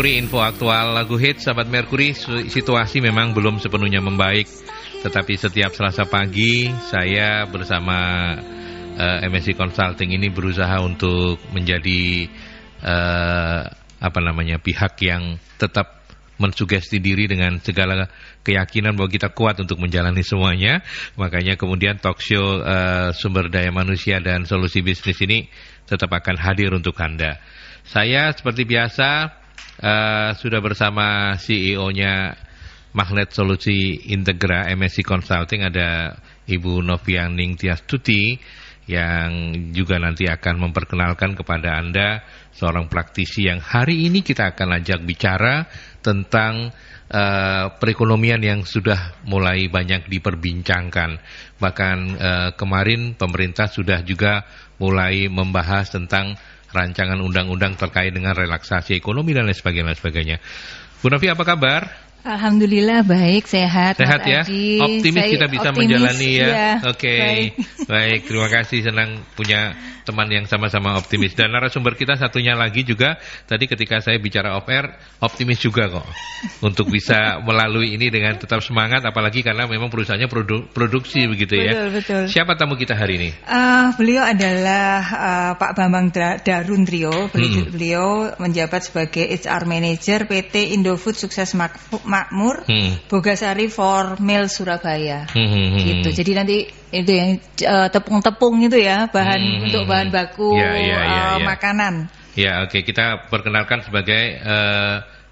Mercury, info aktual lagu hits. Sahabat Mercury, situasi memang belum sepenuhnya membaik, tetapi setiap Selasa pagi saya bersama MSI Consulting ini berusaha untuk menjadi pihak yang tetap mensugesti diri dengan segala keyakinan bahwa kita kuat untuk menjalani semuanya. Makanya kemudian talk show Sumber Daya Manusia dan Solusi Bisnis ini tetap akan hadir untuk Anda. Saya seperti biasa sudah bersama CEO-nya Magnet Solusi Integra MSI Consulting, ada Ibu Novianing Tiastuti, yang juga nanti akan memperkenalkan kepada Anda seorang praktisi yang hari ini kita akan ajak bicara tentang perekonomian yang sudah mulai banyak diperbincangkan. Bahkan kemarin pemerintah sudah juga mulai membahas tentang rancangan undang-undang terkait dengan relaksasi ekonomi dan lain sebagainya. Bu Novi, apa kabar? Alhamdulillah baik, sehat Sehat Mas ya? Adi. Optimis kita bisa menjalani ya. Oke. Baik. Terima kasih, senang punya teman yang sama-sama optimis. Dan narasumber kita satunya lagi juga, tadi ketika saya bicara off air, optimis juga kok untuk bisa melalui ini dengan tetap semangat, apalagi karena memang perusahaannya produksi begitu ya. Betul. Siapa tamu kita hari ini? Beliau adalah Pak Bambang Daruntrio. Beliau menjabat sebagai HR Manager PT Indofood Sukses Makmur, Bogasari Formil Surabaya. Gitu. Jadi nanti itu yang tepung-tepung itu ya, untuk bahan baku makanan. Ya, oke. Kita perkenalkan sebagai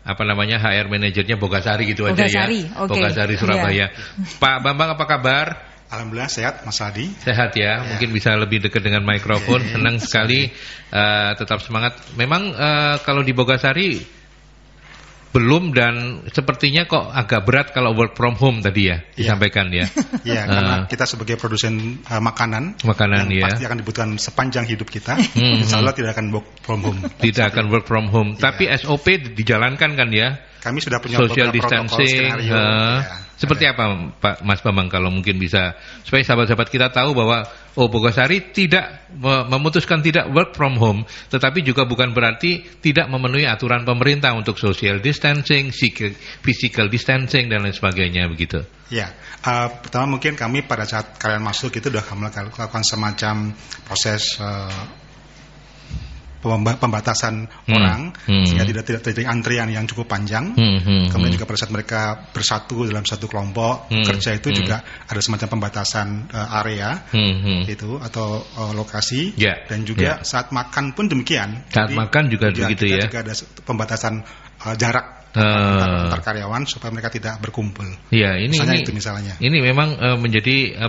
HR manajernya Bogasari gitu Bogasari, aja ya. Okay. Bogasari Surabaya. Pak Bambang, apa kabar? Alhamdulillah sehat, Mas Adi. Sehat ya. Mungkin bisa lebih dekat dengan mikrofon. Senang sekali, tetap semangat. Memang kalau di Bogasari belum, dan sepertinya kok agak berat kalau work from home tadi ya, disampaikan ya. Iya, karena kita sebagai produsen makanan yang pasti akan dibutuhkan sepanjang hidup kita. Insya Allah tidak akan work from home. Tidak akan work from home. Tapi SOP dijalankan kan ya? Kami sudah punya social distancing. Seperti apa Pak Mas Bambang, kalau mungkin bisa supaya sahabat-sahabat kita tahu bahwa Bogasari tidak memutuskan tidak work from home, tetapi juga bukan berarti tidak memenuhi aturan pemerintah untuk social distancing, physical distancing dan lain sebagainya begitu. Ya, pertama mungkin kami pada saat kalian masuk itu sudah melakukan semacam proses pembatasan orang sehingga tidak terjadi antrian yang cukup panjang. Kemudian juga pada saat mereka bersatu dalam satu kelompok kerja itu juga ada semacam pembatasan area itu atau lokasi. Dan juga saat makan pun demikian. Saat makan juga begitu ya. Juga ada pembatasan jarak antar karyawan supaya mereka tidak berkumpul. Iya, misalnya. Ini memang menjadi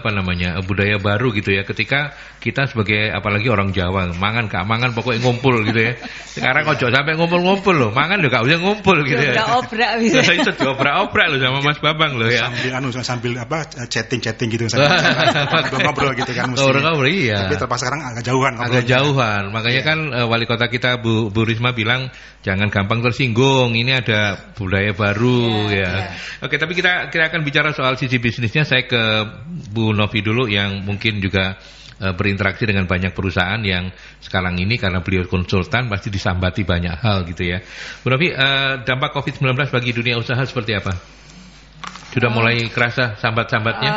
budaya baru gitu ya. Ketika kita sebagai apalagi orang Jawa, mangan pokoknya ngumpul gitu ya. Sekarang ojo sampai ngumpul-ngumpul loh. Mangan juga usah ngumpul gitu ya. Udah obrak bisa. Itu diobrak-obrak loh sama Mas Bambang loh ya. Sambil chatting gitu ngobrol gitu kan mesti. Ngobrol iya. Tapi terpaksa sekarang agak jauhan. Makanya kan wali kota kita Bu Risma bilang jangan gampang tersinggung. Ini ada budaya baru ya. Oke, tapi kita akan bicara soal sisi bisnisnya. Saya ke Bu Novi dulu yang mungkin juga berinteraksi dengan banyak perusahaan yang sekarang ini karena beliau konsultan pasti disambati banyak hal gitu ya. Bu Novi, dampak COVID-19 bagi dunia usaha seperti apa? Sudah mulai kerasa sambat-sambatnya?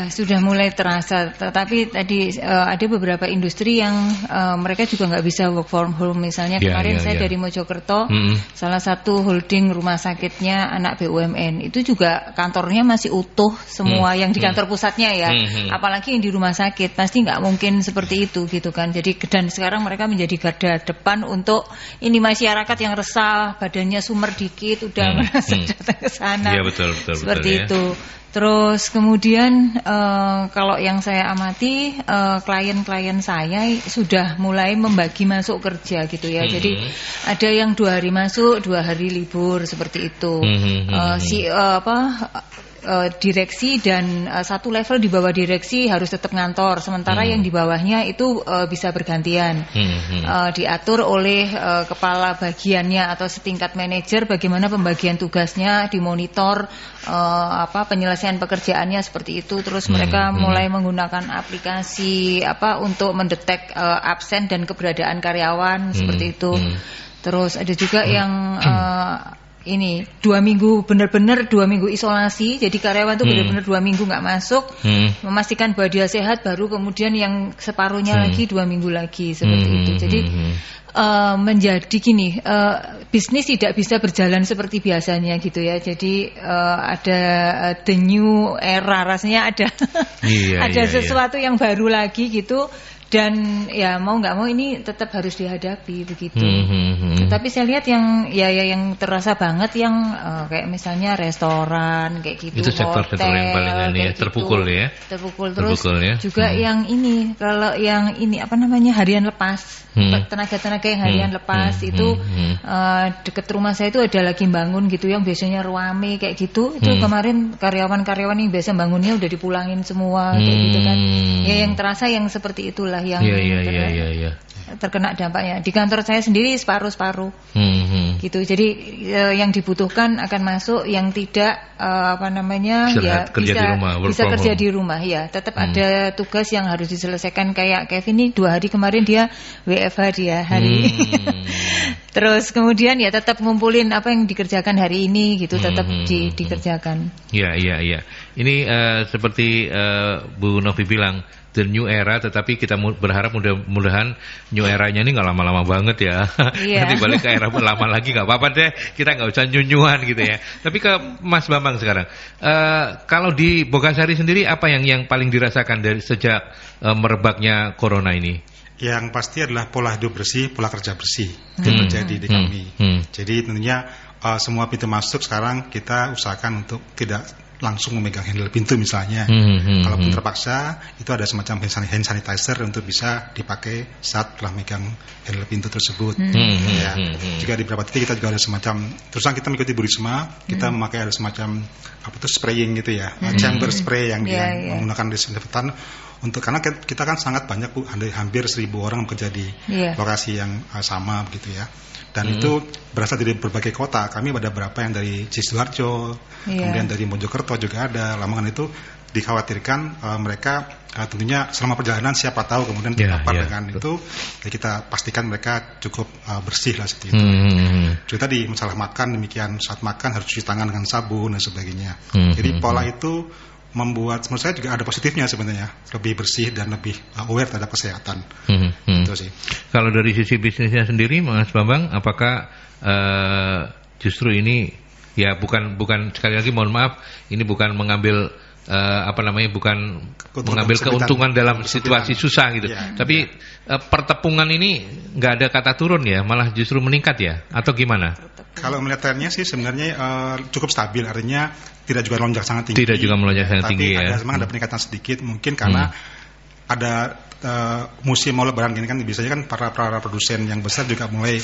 Sudah mulai terasa. Tetapi tadi ada beberapa industri yang mereka juga nggak bisa work from home. Misalnya kemarin saya dari Mojokerto, salah satu holding rumah sakitnya anak BUMN itu juga kantornya masih utuh semua yang di kantor pusatnya ya. Apalagi yang di rumah sakit pasti nggak mungkin seperti itu gitu kan. Jadi dan sekarang mereka menjadi garda depan untuk ini masyarakat yang resah, badannya sumer dikit udah merasa datang ke sana. Iya betul. Seperti itu. Terus kemudian kalau yang saya amati klien-klien saya sudah mulai membagi masuk kerja gitu ya. Jadi ada yang 2 hari masuk, 2 hari libur seperti itu. Direksi dan satu level di bawah direksi harus tetap ngantor, sementara yang di bawahnya itu bisa bergantian. Diatur oleh kepala bagiannya atau setingkat manajer bagaimana pembagian tugasnya, dimonitor penyelesaian pekerjaannya seperti itu. Terus mereka mulai menggunakan aplikasi untuk mendetek absen dan keberadaan karyawan seperti itu. Terus ada juga yang ini 2 minggu benar-benar 2 minggu isolasi, jadi karyawan tuh benar-benar 2 minggu nggak masuk, memastikan bahwa dia sehat, baru kemudian yang separuhnya lagi 2 minggu lagi seperti itu. Jadi menjadi gini, bisnis tidak bisa berjalan seperti biasanya gitu ya. Jadi ada the new era, rasanya ada sesuatu yang baru lagi gitu. Dan ya mau nggak mau ini tetap harus dihadapi begitu. Tapi saya lihat yang terasa banget yang kayak misalnya restoran kayak gitu, itu sektor yang paling ini terpukul gitu, ya. Terpukul terus ya. Juga yang ini, kalau yang ini apa namanya, harian lepas, tenaga-tenaga yang harian lepas itu deket rumah saya itu ada lagi bangun gitu yang biasanya ruame kayak gitu. Itu kemarin karyawan-karyawan yang biasa bangunnya udah dipulangin semua kayak gitu kan. Ya yang terasa yang seperti itulah yang terkena dampaknya. Di kantor saya sendiri separuh-separuh gitu. Jadi yang dibutuhkan akan masuk, yang tidak bisa kerja di rumah ya. Tetap ada tugas yang harus diselesaikan. Kayak Kevin ini 2 hari kemarin dia WFH dia hari. Terus kemudian ya tetap ngumpulin apa yang dikerjakan hari ini gitu, tetap dikerjakan. Iya. Ini seperti Bu Novi bilang, the new era, tetapi kita berharap mudah-mudahan new eranya ini nggak lama-lama banget ya. Nanti balik ke era lama lagi nggak apa-apa deh, kita nggak usah nyunyuan gitu ya. Tapi ke Mas Bambang sekarang, kalau di Bogasari sendiri apa yang paling dirasakan dari sejak merebaknya corona ini? Yang pasti adalah pola hidup bersih, pola kerja bersih yang terjadi di kami. Jadi tentunya semua pintu masuk sekarang kita usahakan untuk tidak langsung memegang handle pintu misalnya. Kalaupun terpaksa, itu ada semacam hand sanitizer untuk bisa dipakai saat telah megang handle pintu tersebut. Juga di beberapa titik kita juga ada semacam, terus kita mengikuti Bu Risma, kita memakai ada semacam spraying gitu ya, chamber spray yang menggunakan disinfektan. Karena kita kan sangat banyak Bu, hampir 1.000 orang bekerja di lokasi yang sama begitu ya. Dan itu berasal dari berbagai kota. Kami ada beberapa yang dari Sidoarjo, kemudian dari Mojokerto juga ada. Lamongan itu dikhawatirkan mereka tentunya selama perjalanan siapa tahu kemudian terpapar dengan itu. Ya kita pastikan mereka cukup bersih lah seperti itu. Juga tadi masalah makan, demikian saat makan harus cuci tangan dengan sabun dan sebagainya. Jadi pola itu membuat, menurut saya juga ada positifnya sebenarnya, lebih bersih dan lebih aware terhadap kesehatan. Itu sih. Kalau dari sisi bisnisnya sendiri, Mas Bambang, apakah justru ini ya bukan sekali lagi mohon maaf, ini bukan mengambil bukan mengambil keuntungan dalam situasi susah gitu. Tapi pertepungan ini nggak ada kata turun ya, malah justru meningkat ya, atau gimana? Kalau melihat trennya sih sebenarnya cukup stabil, artinya tidak juga melonjak sangat tinggi. Tidak juga melonjak sangat tinggi ya. Tapi memang ada peningkatan sedikit, mungkin karena ada musim mau lebaran gini kan, biasanya kan para produsen yang besar juga mulai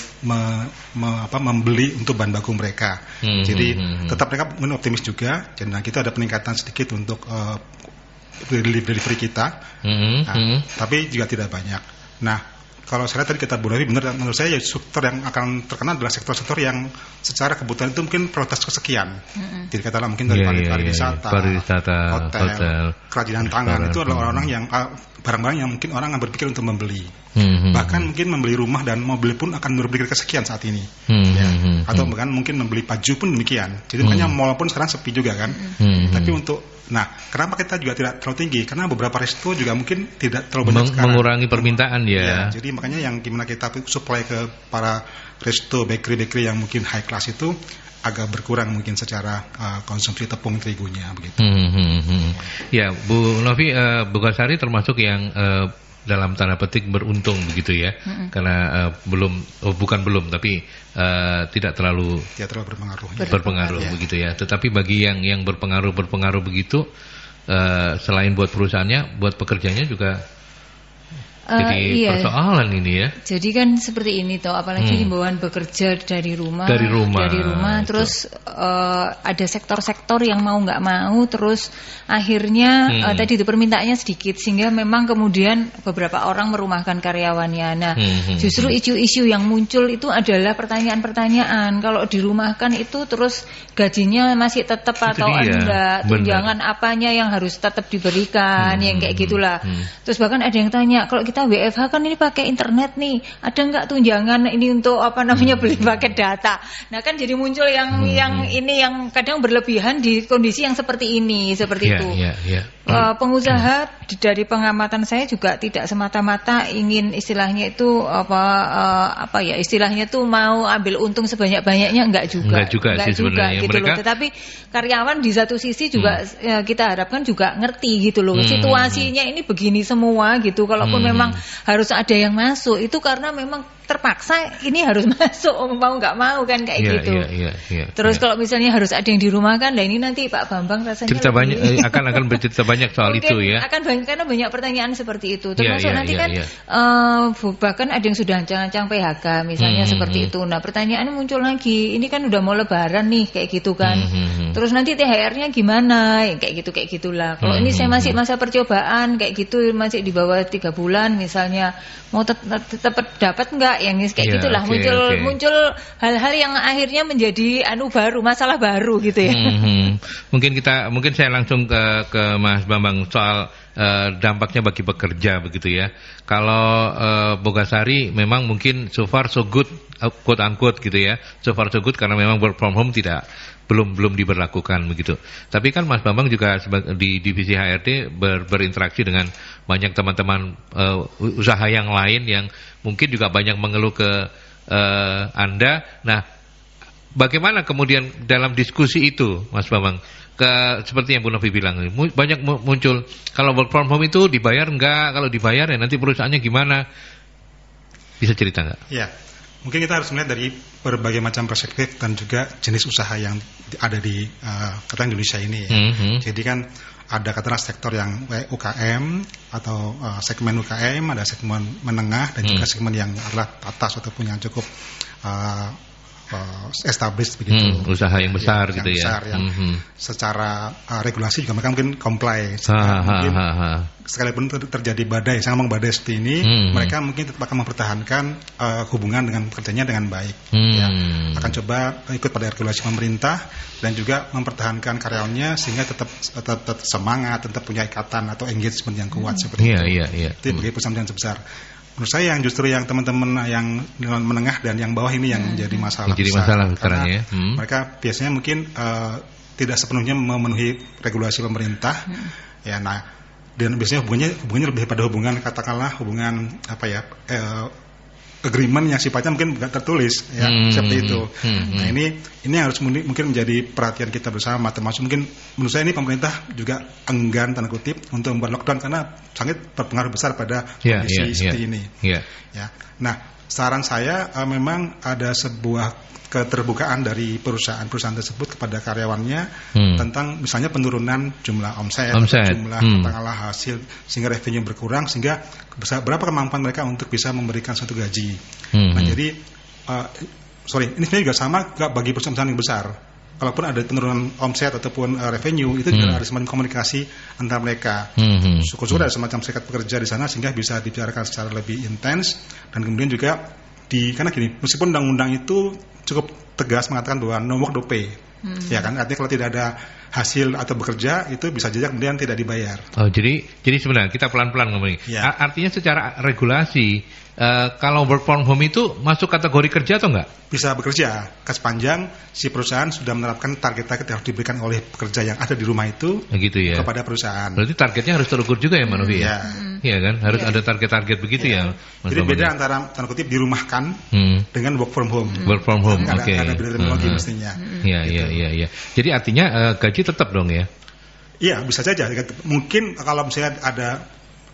membeli untuk bahan baku mereka. Jadi tetap mereka mungkin optimis juga, dan kita ada peningkatan sedikit untuk delivery kita, tapi juga tidak banyak. Nah, kalau saya lihat tadi kata Bu Novi benar, menurut saya ya sektor yang akan terkena adalah sektor-sektor yang secara kebutuhan itu mungkin prioritas kesekian. Jadi katakanlah mungkin dari pariwisata, hotel, kerajinan tangan, itu adalah orang-orang yang barang-barang yang mungkin orang akan berpikir untuk membeli. Bahkan mungkin membeli rumah dan mobil pun akan berpikir kesekian saat ini. Atau bahkan mungkin membeli baju pun demikian. Jadi makanya mall pun sekarang sepi juga kan. Tapi kenapa kita juga tidak terlalu tinggi? Karena beberapa resto juga mungkin tidak terlalu banyak sekarang. Mengurangi permintaan ya. Jadi makanya yang gimana kita supply ke para resto, bakery yang mungkin high class itu agak berkurang mungkin secara konsumsi tepung terigunya begitu. Ya, Bu Novi, Bogasari termasuk yang dalam tanda petik beruntung begitu ya, karena tapi tidak terlalu berpengaruh begitu ya. Tetapi bagi yang berpengaruh begitu, selain buat perusahaannya, buat pekerjanya juga jadi persoalan ini ya. Jadi kan seperti ini toh, apalagi himbauan bekerja dari rumah. Terus ada sektor-sektor yang mau nggak mau, terus akhirnya tadi itu permintaannya sedikit, sehingga memang kemudian beberapa orang merumahkan karyawannya. Nah, justru isu-isu yang muncul itu adalah pertanyaan-pertanyaan. Kalau dirumahkan itu terus gajinya masih tetap atau enggak, tunjangan apanya yang harus tetap diberikan, yang kayak gitulah. Terus bahkan ada yang tanya, kalau kita kita WFH kan ini pakai internet nih, ada nggak tunjangan ini untuk beli paket data. Nah kan jadi muncul yang ini yang kadang berlebihan di kondisi yang seperti ini, itu. Pengusaha dari pengamatan saya juga tidak semata-mata ingin istilahnya itu istilahnya tuh mau ambil untung sebanyak-banyaknya, enggak juga sih sebenarnya gitu loh. Tetapi karyawan di satu sisi juga kita harapkan juga ngerti gitu loh. Situasinya ini begini semua gitu. Kalaupun memang harus ada yang masuk itu karena memang terpaksa ini harus masuk, mau nggak mau kan kayak gitu. Terus kalau misalnya harus ada yang dirumahkan, nah ini nanti Pak Bambang rasanya cerita banyak akan bercerita banyak soal itu ya. Karena banyak pertanyaan seperti itu. Termasuk nanti kan bahkan ada yang sudah ancang-ancang PHK misalnya seperti itu. Nah pertanyaannya muncul lagi, ini kan udah mau Lebaran nih kayak gitu kan. Terus nanti THR-nya gimana? Kayak gitulah. Kalau ini saya masih masa percobaan kayak gitu, masih di bawah 3 bulan misalnya, mau tetap dapat nggak? Yang kayak gitulah muncul hal-hal yang akhirnya menjadi masalah baru gitu ya. Mungkin saya langsung ke Mas Bambang soal dampaknya bagi pekerja begitu ya. Kalau Bogasari memang mungkin so far so good, quote unquote gitu ya. So far so good karena memang work from home belum diberlakukan begitu. Tapi kan Mas Bambang juga di divisi HRD berinteraksi dengan banyak teman-teman usaha yang lain yang mungkin juga banyak mengeluh ke Anda. Nah, bagaimana kemudian dalam diskusi itu Mas Bambang? Seperti yang Bu Novi bilang, banyak muncul kalau work from home itu dibayar enggak, kalau dibayar ya nanti perusahaannya gimana? Bisa cerita enggak? Ya. Mungkin kita harus melihat dari berbagai macam perspektif dan juga jenis usaha yang ada di kota Indonesia ini. Jadi kan ada katakanlah sektor yang UKM atau segmen UKM, ada segmen menengah dan juga segmen yang adalah atas ataupun yang cukup established begitu. Usaha yang besar yang gitu besar, ya. Yang secara regulasi juga mereka mungkin comply. Sekalipun terjadi badai, saya ngomong badai seperti ini, mereka mungkin tetap akan mempertahankan hubungan dengan pekerjanya dengan baik. Akan coba ikut pada regulasi pemerintah dan juga mempertahankan karyawannya sehingga tetap semangat, tetap punya ikatan atau engagement yang kuat seperti itu. Itu bagi perusahaan sebesar. Menurut saya yang justru yang teman-teman yang menengah dan yang bawah ini yang menjadi masalah. Sekarang ya. Mereka biasanya mungkin tidak sepenuhnya memenuhi regulasi pemerintah. Ya, nah, dan biasanya hubungannya lebih pada hubungan katakanlah hubungan agreement yang sifatnya mungkin bukan tertulis ya seperti itu. Nah ini yang harus mungkin menjadi perhatian kita bersama, termasuk mungkin menurut saya ini pemerintah juga enggan tanda kutip untuk membuat lockdown karena sangat berpengaruh besar pada kondisi seperti ini. Ya. Nah saran saya memang ada sebuah keterbukaan dari perusahaan tersebut kepada karyawannya tentang misalnya penurunan jumlah omset. Jumlah katakanlah hasil sehingga revenue berkurang sehingga berapa kemampuan mereka untuk bisa memberikan suatu gaji. Nah jadi ini sebenarnya juga sama bagi perusahaan yang besar. Kalaupun ada penurunan omset ataupun revenue itu juga ada semacam komunikasi antara mereka. Syukur-syukur ada semacam serikat pekerja di sana sehingga bisa dibicarakan secara lebih intens dan kemudian juga karena gini, meskipun undang-undang itu cukup tegas mengatakan bahwa no work no pay, ya kan, artinya kalau tidak ada hasil atau bekerja itu bisa saja kemudian tidak dibayar. Oh, jadi sebenarnya kita pelan-pelan ngomongin. Ya. Artinya secara regulasi kalau work from home itu masuk kategori kerja atau enggak? Bisa bekerja, sepanjang si perusahaan sudah menerapkan target-target yang harus diberikan oleh pekerja yang ada di rumah itu kepada perusahaan. Berarti targetnya harus terukur juga ya, Manovi ya? Iya kan, harus ada target-target begitu ya. Jadi beda antara tanda kutip dirumahkan dengan work from home. Work from home, oke. Ada beda terminologi mestinya. Iya. Jadi artinya gaji tetap dong ya? Iya, bisa saja. Mungkin kalau misalnya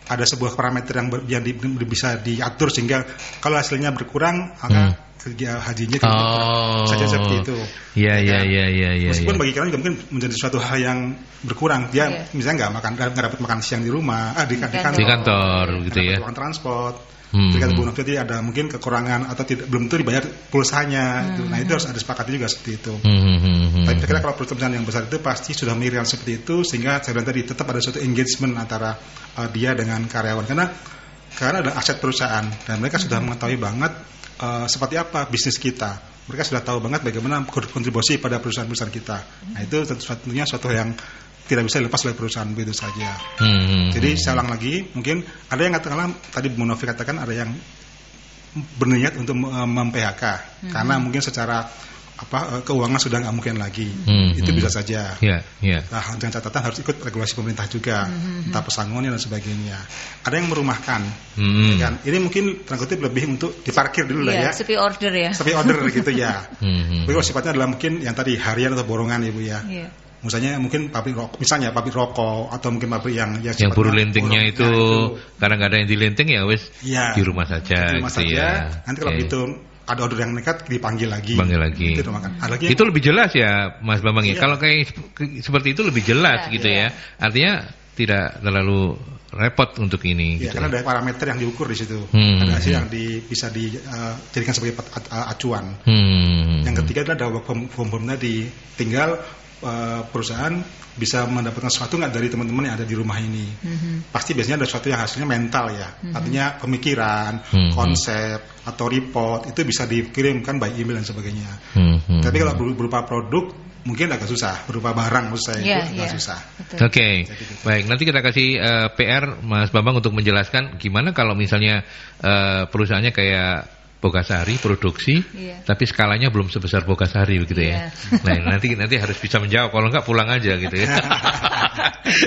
ada sebuah parameter yang bisa diatur sehingga kalau hasilnya berkurang maka hajinya saja seperti itu. Iya. Meskipun bagi kalian juga mungkin menjadi suatu hal yang berkurang. Dia misalnya nggak dapat makan siang di rumah, di kantor gitu ya. Uang transport. Ketika jadi ada mungkin kekurangan atau belum tentu dibayar pulsanya. Nah itu harus ada sepakati juga seperti itu. Tapi saya kira kalau perusahaan yang besar itu pasti sudah memikirkan seperti itu sehingga saya bilang tadi tetap ada suatu engagement antara dia dengan karyawan karena ada aset perusahaan dan mereka sudah mengetahui banget seperti apa bisnis kita. Mereka sudah tahu banget bagaimana kontribusi pada perusahaan-perusahaan kita. Nah itu tentunya suatu yang tidak bisa dilepas oleh perusahaan begitu saja. Jadi saya ulang lagi, mungkin ada yang katakanlah tadi Bu Novi katakan ada yang berniat untuk mem-PHK karena mungkin secara keuangan sudah nggak mungkin lagi. Itu bisa saja. Nah, dengan catatan harus ikut regulasi pemerintah juga, entah pesangonnya dan sebagainya. Ada yang merumahkan, kan? Ini mungkin terangkutip lebih untuk diparkir dulu lah ya. Sepi order ya. Sepi order gitu ya. Tapi kalau sifatnya adalah mungkin yang tadi harian atau borongan ya Bu ya. Misalnya mungkin pabrik rokok atau mungkin pabrik yang buru lentingnya itu karena nggak ada yang dilenting ya wes di rumah saja. Di rumah saja. Nanti kalau itu ada order yang nekat dipanggil lagi. Itu lebih jelas ya Mas Bambang ya. Kalau kayak seperti itu lebih jelas gitu ya. Artinya tidak terlalu repot untuk ini. Gitu. Karena ada parameter yang diukur di situ. Ada hasil yang bisa dijadikan sebagai acuan. Yang ketiga adalah work from home tadi. Tinggal perusahaan bisa mendapatkan sesuatu nggak dari teman-teman yang ada di rumah ini. Pasti biasanya ada sesuatu yang hasilnya mental ya. Artinya pemikiran, konsep atau report itu bisa dikirimkan by email dan sebagainya. Tapi kalau berupa produk mungkin agak susah, berupa barang maksud saya itu agak susah. Oke. Baik, nanti kita kasih PR Mas Bambang untuk menjelaskan gimana kalau misalnya perusahaannya kayak Bogasari produksi, tapi skalanya belum sebesar Bogasari begitu ya. Nah, nanti harus bisa menjawab. Kalau enggak pulang aja gitu ya.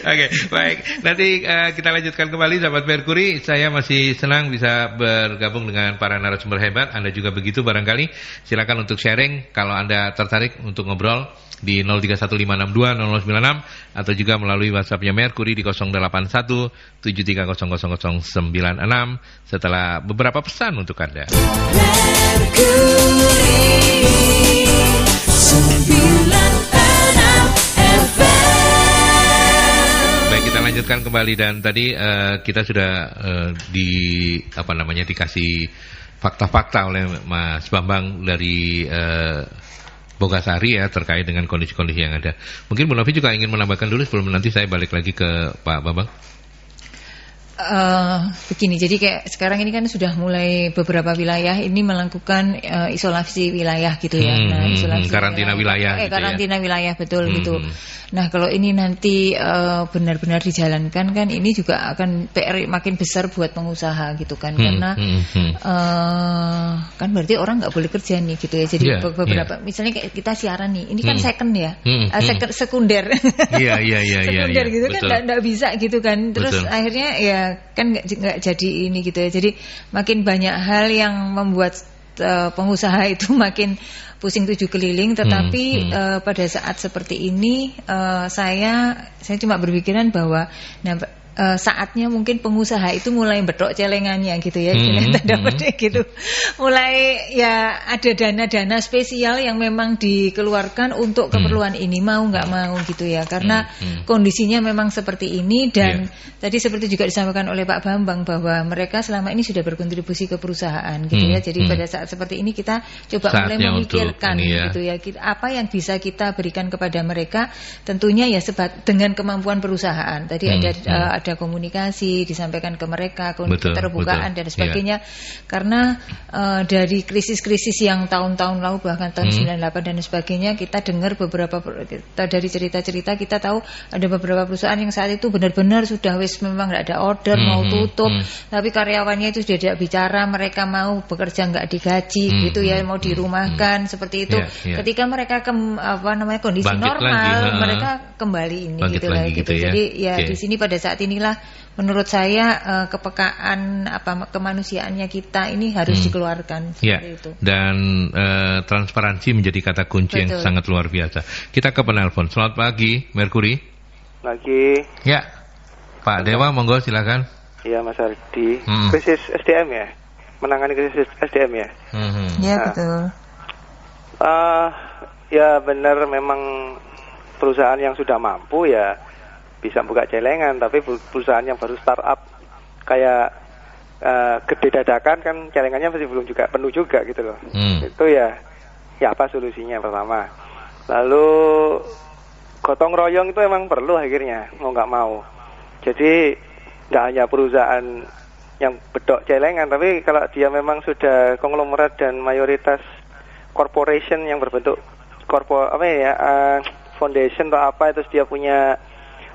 Oke, baik. Nanti kita lanjutkan kembali sahabat Merkuri. Saya masih senang bisa bergabung dengan para narasumber hebat. Anda juga begitu barangkali. Silakan untuk sharing kalau Anda tertarik untuk ngobrol di 0315620096 atau juga melalui WhatsApp-nya Merkuri di 08173000096 setelah beberapa pesan untuk Anda. Merkuri 96 FM. Baik, kita lanjutkan kembali dan tadi kita sudah dikasih fakta-fakta oleh Mas Bambang dari Bogasari ya terkait dengan kondisi-kondisi yang ada. Mungkin Bu Novi juga ingin menambahkan dulu sebelum nanti saya balik lagi ke Pak Bambang. Begini, jadi kayak sekarang ini kan sudah mulai beberapa wilayah ini melakukan isolasi wilayah gitu ya. Nah, isolasi karantina wilayah. Karantina wilayah betul gitu. Nah, kalau ini nanti benar-benar dijalankan kan ini juga akan PR makin besar buat pengusaha gitu kan, karena kan berarti orang nggak boleh kerja nih gitu ya. Jadi beberapa misalnya kayak kita siaran nih, ini kan second ya, sekunder. Sekunder gitu kan nggak bisa gitu kan. Terus akhirnya ya kan nggak jadi ini gitu ya. Jadi makin banyak hal yang membuat pengusaha itu makin pusing tujuh keliling. Tetapi pada saat seperti ini saya cuma berpikiran bahwa saatnya mungkin pengusaha itu mulai bedok celengannya gitu ya, tanda petik gitu. Mulai ya ada dana-dana spesial yang memang dikeluarkan untuk keperluan ini, mau nggak mau gitu ya, karena kondisinya memang seperti ini. Dan tadi seperti juga disampaikan oleh Pak Bambang bahwa mereka selama ini sudah berkontribusi ke perusahaan gitu ya. Jadi pada saat seperti ini kita coba mulai memikirkan gitu ya, apa yang bisa kita berikan kepada mereka, tentunya ya dengan kemampuan perusahaan. Tadi ada komunikasi disampaikan ke mereka, keterbukaan dan sebagainya. Karena dari krisis-krisis yang tahun-tahun lalu bahkan tahun 98 dan sebagainya, kita dengar dari cerita-cerita kita tahu ada beberapa perusahaan yang saat itu benar-benar sudah memang nggak ada order, mau tutup, tapi karyawannya itu sudah tidak bicara, mereka mau bekerja nggak digaji gitu ya, mau dirumahkan seperti itu. Ketika mereka kondisi bangkit normal lagi, mereka kembali ini bangkit gitu lah gitu. ya. Jadi ya di sini pada saat inilah menurut saya kepekaan kemanusiaannya kita ini harus dikeluarkan seperti itu. Dan transparansi menjadi kata kunci yang sangat luar biasa. Kita ke penelpon. Selamat pagi, Merkuri. Pagi. Ya, Pak Dewa, monggo silakan. Iya, Mas Ardi. Krisis SDM ya, menangani krisis SDM ya. Ya betul. Ya benar, memang perusahaan yang sudah mampu ya bisa buka celengan, tapi perusahaan yang baru startup kayak gede dadakan kan celengannya masih belum juga penuh juga gitu loh. Itu ya apa solusinya pertama. Lalu gotong royong itu emang perlu akhirnya mau nggak mau. Jadi nggak hanya perusahaan yang bedok celengan, tapi kalau dia memang sudah konglomerat dan mayoritas corporation yang berbentuk foundation atau apa, terus dia punya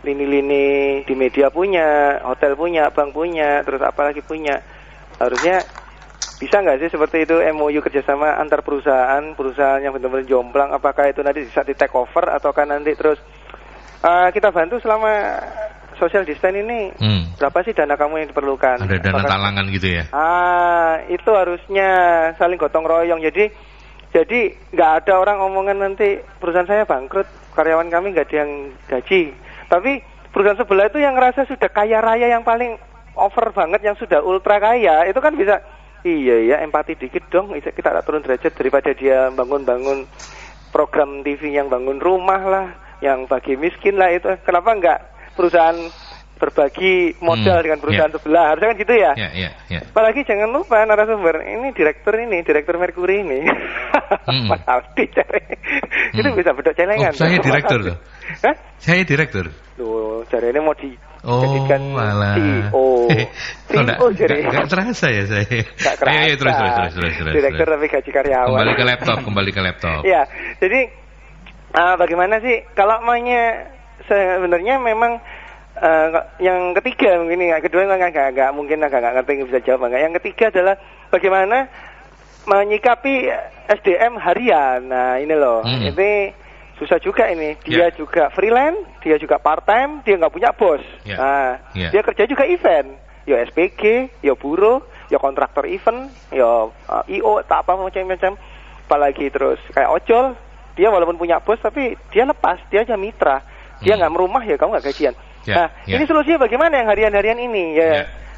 lini-lini di media punya, hotel punya, bank punya, terus apalagi punya. Harusnya bisa nggak sih seperti itu MOU kerjasama antar perusahaan yang benar-benar jomplang? Apakah itu nanti bisa di take over ataukah nanti terus kita bantu selama social distance ini berapa sih dana kamu yang diperlukan? Ada dana talangan gitu ya? Itu harusnya saling gotong royong. Jadi nggak ada orang omongan nanti perusahaan saya bangkrut, karyawan kami nggak ada yang gaji. Tapi perusahaan sebelah itu yang ngerasa sudah kaya raya, yang paling over banget, yang sudah ultra kaya, itu kan bisa, iya empati dikit dong, kita tak turun derajat daripada dia bangun-bangun program TV yang bangun rumah lah, yang bagi miskin lah itu. Kenapa nggak perusahaan berbagi modal dengan perusahaan sebelah? Harusnya kan gitu ya. Apalagi jangan lupa narasumber ini direktur Mercury ini. Mas Aldi itu bisa bedok celengan. Saya direktur tuh. Hah? Saya direktur. Loh, jari ini mau dijadikan CEO. CEO Enggak terasa ya saya. Enggak kerasa. Terus. Direktur tapi gaji karyawan. Kembali ke laptop. Ya, jadi bagaimana sih kalau maunya sebenarnya memang yang ketiga mungkin ini, kedua agak ngerti bisa jawab enggak. Yang ketiga adalah bagaimana menyikapi SDM harian. Nah, ini loh. Ini susah juga ini. Dia juga freelance, dia juga part time, dia nggak punya bos. Dia kerja juga event. Ya SPG, ya buruh, ya kontraktor event, ya IO, tak apa macam-macam. Apalagi terus kayak ojol, dia walaupun punya bos tapi dia lepas, dia aja mitra. Dia nggak merumah, ya kamu nggak gajian. Ini solusinya bagaimana yang harian-harian ini?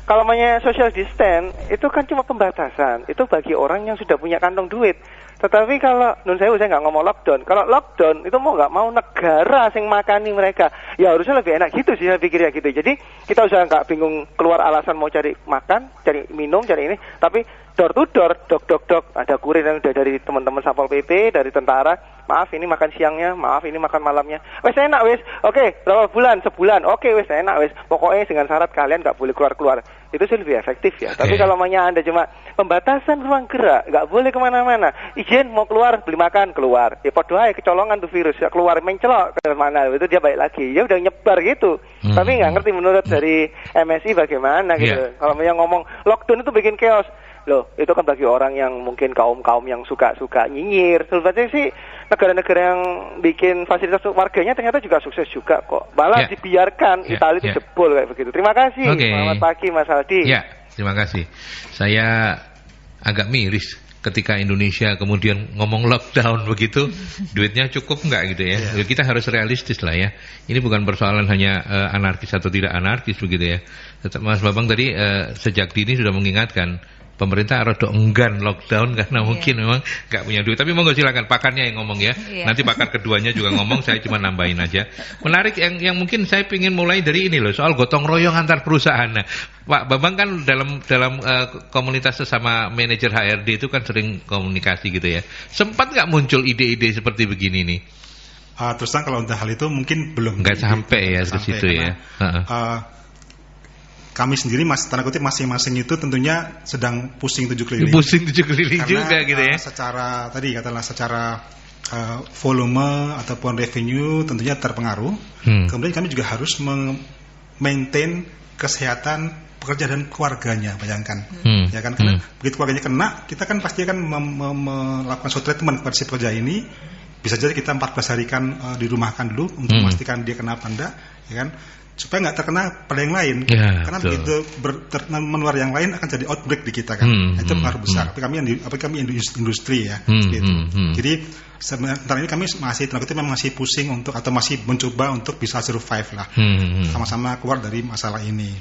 Kalau namanya social distance itu kan cuma pembatasan. Itu bagi orang yang sudah punya kantong duit. Tetapi kalau saya nggak ngomong lockdown. Kalau lockdown itu mau nggak mau negara yang makani mereka. Ya harusnya lebih enak gitu sih saya pikir ya gitu. Jadi kita usah nggak bingung keluar alasan mau cari makan, cari minum, cari ini. Tapi door to door, dok. Ada kurir yang udah dari teman-teman Satpol PP, dari tentara. Maaf ini makan siangnya, maaf ini makan malamnya. Wes enak wes. Oke, berapa bulan? Sebulan. Oke wes enak wes. Pokoknya dengan syarat kalian nggak boleh keluar. Itu sih lebih efektif ya. Tapi kalau maunya Anda cuma pembatasan ruang gerak, nggak boleh kemana-mana. Izin mau keluar, beli makan, keluar. Ya podo aja kecolongan tuh virus, ya keluar mencelok ke mana, itu dia balik lagi. Ya udah nyebar gitu. Tapi nggak ngerti menurut dari MSI bagaimana gitu. Kalau yang ngomong lockdown itu bikin chaos. Loh, itu kan bagi orang yang mungkin kaum yang suka nyinyir. Sebenarnya sih negara-negara yang bikin fasilitas warganya ternyata juga sukses juga kok. Malah dibiarkan Italia itu jebol kayak begitu. Terima kasih. Selamat pagi Mas Aldi. Ya, terima kasih. Saya agak miris ketika Indonesia kemudian ngomong lockdown begitu, duitnya cukup nggak gitu ya. Kita harus realistis lah ya. Ini bukan persoalan hanya anarkis atau tidak anarkis begitu ya. Mas Babang tadi sejak dini sudah mengingatkan pemerintah rada enggan lockdown karena mungkin memang nggak punya duit. Tapi monggo silakan pakarnya yang ngomong ya. Nanti pakar keduanya juga ngomong, saya cuma nambahin aja. Menarik yang mungkin saya ingin mulai dari ini loh, soal gotong royong antar perusahaan. Nah, Pak Bambang kan dalam komunitas sesama manajer HRD itu kan sering komunikasi gitu ya. Sempat nggak muncul ide-ide seperti begini nih? Terus terang kalau untuk hal itu mungkin belum. Nggak sampai ya ke situ ya. Kami sendiri tanda kutip masing-masing itu tentunya sedang pusing 7 keliling. Pusing 7 keliling karena, juga gitu ya. Secara volume ataupun revenue tentunya terpengaruh. Kemudian kami juga harus maintain kesehatan pekerja dan keluarganya, bayangkan. Ya kan, karena begitu keluarganya kena, kita kan pasti akan melakukan suatu treatment kepada si pekerja ini. Bisa jadi kita 14 hari kan dirumahkan dulu untuk memastikan dia kena apa enggak, ya kan? Supaya nggak terkena pada yang lain, karena begitu menular yang lain akan jadi outbreak di kita kan, itu pengaruh besar. Tapi kami industri ya, gitu. Jadi sementara ini kami masih pusing untuk atau masih mencoba untuk bisa survive lah, sama-sama keluar dari masalah ini.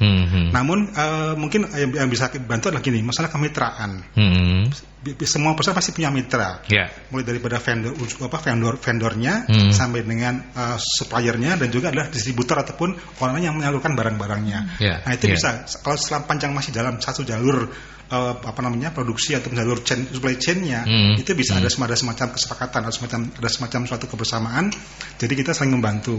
Namun mungkin yang bisa bantu adalah gini, masalah kemitraan. Semua perusahaan pasti punya mitra, mulai daripada vendornya sampai dengan suppliernya dan juga adalah distributor ataupun orang yang menyalurkan barang-barangnya. Nah itu bisa kalau selama panjang masih dalam satu jalur produksi atau jalur supply chain-nya, itu bisa ada semacam kesepakatan, ada semacam suatu kebersamaan. Jadi kita saling membantu.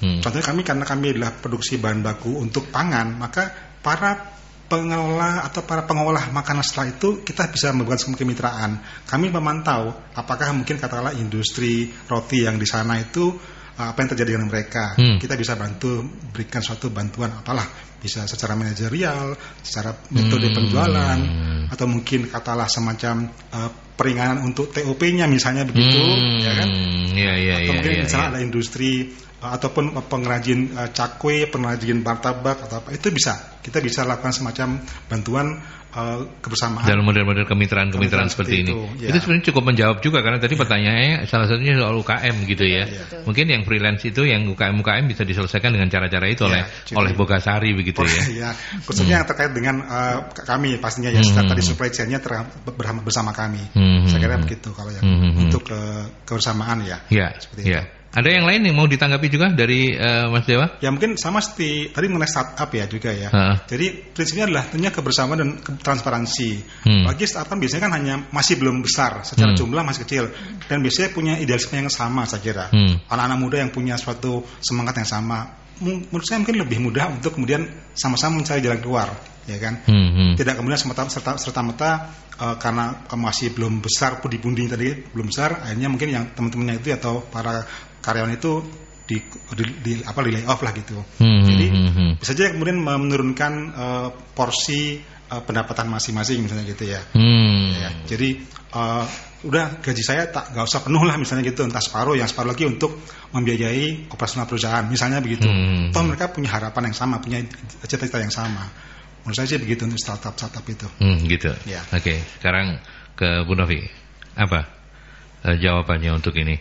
Contohnya karena kami adalah produksi bahan baku untuk pangan, maka para pengelola atau para pengolah makanan setelah itu kita bisa membuat kemitraan. Kami memantau apakah mungkin katakanlah industri roti yang di sana itu apa yang terjadi dengan mereka. Kita bisa bantu berikan suatu bantuan apalah, bisa secara manajerial, secara metode penjualan, atau mungkin katalah semacam peringanan untuk TOP-nya misalnya begitu, ya kan? Atau mungkin misalnya ada industri ataupun pengrajin cakwe, pengrajin martabak atau apa, itu kita bisa lakukan semacam bantuan kebersamaan dalam model-model kemitraan seperti ini. Ya. Itu sebenarnya cukup menjawab juga, karena tadi pertanyaannya salah satunya soal UKM gitu ya. Mungkin yang freelance itu, yang UKM bisa diselesaikan dengan cara-cara itu oleh Bogasari begitu ya. Khususnya yang terkait dengan kami pastinya ya, tadi supply chain-nya bersama kami. Saya kira begitu kalau yang untuk kebersamaan ya. Seperti itu. Ada yang lain yang mau ditanggapi juga dari Mas Dewa? Ya mungkin sama seperti tadi mengenai startup ya juga ya. Jadi prinsipnya adalah tentunya kebersamaan dan transparansi. Bagi startup biasanya kan hanya masih belum besar, secara jumlah masih kecil, dan biasanya punya idealisme yang sama saya kira. Anak-anak muda yang punya suatu semangat yang sama, menurut saya mungkin lebih mudah untuk kemudian sama-sama mencari jalan keluar, ya kan? Tidak kemudian serta-merta karena masih belum besar, pundi-pundi tadi belum besar, akhirnya mungkin yang teman-temannya itu atau para karyawan itu di lay off lah gitu. Jadi bisa saja kemudian menurunkan porsi pendapatan masing-masing misalnya gitu ya. Jadi udah gaji saya nggak usah penuh lah misalnya gitu, entah separuh lagi untuk membiayai operasional perusahaan misalnya begitu. Toh mereka punya harapan yang sama, punya cita-cita yang sama. Menurut saya sih begitu untuk startup itu. Gitu. Ya. Oke, sekarang ke Bu Novi. Apa jawabannya untuk ini?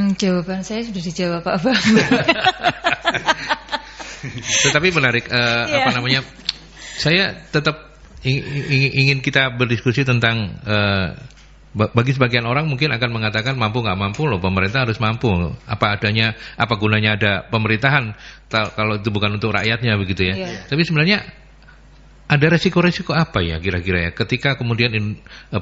Jawaban saya sudah dijawab Pak Bang. Tetapi menarik, apa namanya? Saya tetap ingin kita berdiskusi tentang bagi sebagian orang mungkin akan mengatakan mampu nggak mampu loh, pemerintah harus mampu. Apa adanya, apa gunanya ada pemerintahan kalau itu bukan untuk rakyatnya begitu ya. Tapi sebenarnya ada resiko-resiko apa ya kira-kira ya ketika kemudian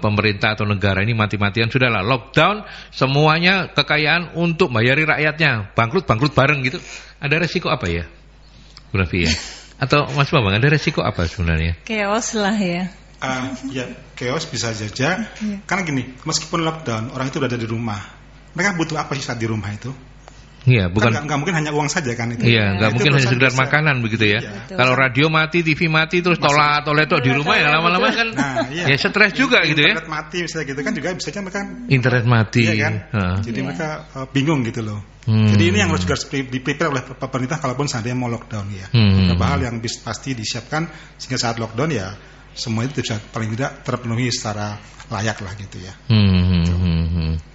pemerintah atau negara ini mati-matian sudahlah lockdown semuanya kekayaan untuk bayari rakyatnya, bangkrut bareng gitu. Ada resiko apa ya Bu Novi ya? Atau Mas Bambang, ada resiko apa sebenarnya? Chaos lah ya. Ya chaos bisa saja. Karena gini, meskipun lockdown orang itu udah ada di rumah, mereka butuh apa sih saat di rumah itu? Iya, bukan nggak mungkin hanya uang saja kan itu. Iya, nggak mungkin hanya sekedar makanan begitu ya. Kalau radio mati, TV mati, terus toletok di rumah ya lama-lama kan. Ya stres juga gitu ya. Internet mati misalnya gitu kan juga bisa aja mereka. Internet mati. Iya kan. Jadi mereka bingung gitu loh. Jadi ini yang harus juga di-prepare oleh pemerintah kalaupun seandainya mau lockdown ya. Beberapa hal yang pasti disiapkan sehingga saat lockdown ya semua itu bisa paling tidak terpenuhi secara layak lah gitu ya.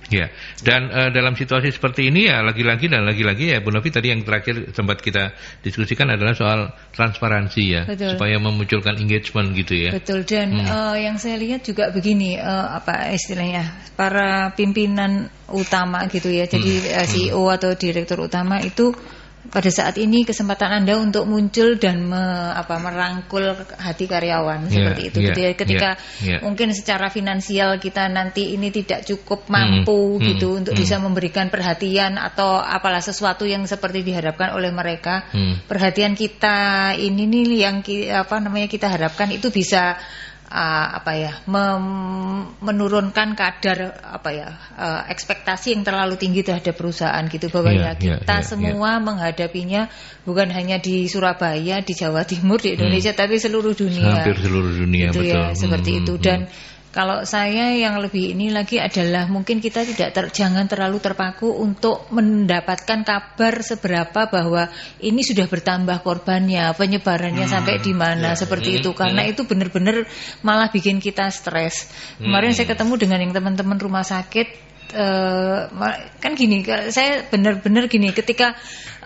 Ya, dan dalam situasi seperti ini ya lagi-lagi ya Bu Novi, tadi yang terakhir sempat kita diskusikan adalah soal transparansi ya. Betul. Supaya memunculkan engagement gitu ya. Betul, dan yang saya lihat juga begini, apa istilahnya, para pimpinan utama gitu ya, jadi CEO atau direktur utama itu pada saat ini kesempatan Anda untuk muncul dan merangkul hati karyawan seperti itu. Ketika mungkin secara finansial kita nanti ini tidak cukup mampu gitu untuk bisa memberikan perhatian atau apalah sesuatu yang seperti diharapkan oleh mereka. Perhatian kita ini nih yang kita harapkan itu bisa menurunkan kadar ekspektasi yang terlalu tinggi terhadap perusahaan gitu, bahwa kita semua menghadapinya bukan hanya di Surabaya, di Jawa Timur, di Indonesia, tapi seluruh dunia. Hampir seluruh dunia, gitu betul. Ya, seperti itu. Dan kalau saya yang lebih ini lagi adalah mungkin kita jangan terlalu terpaku untuk mendapatkan kabar seberapa bahwa ini sudah bertambah korbannya, penyebarannya sampai di mana seperti itu, karena itu benar-benar malah bikin kita stres. Kemarin saya ketemu dengan yang teman-teman rumah sakit. Kan gini, saya benar-benar gini, ketika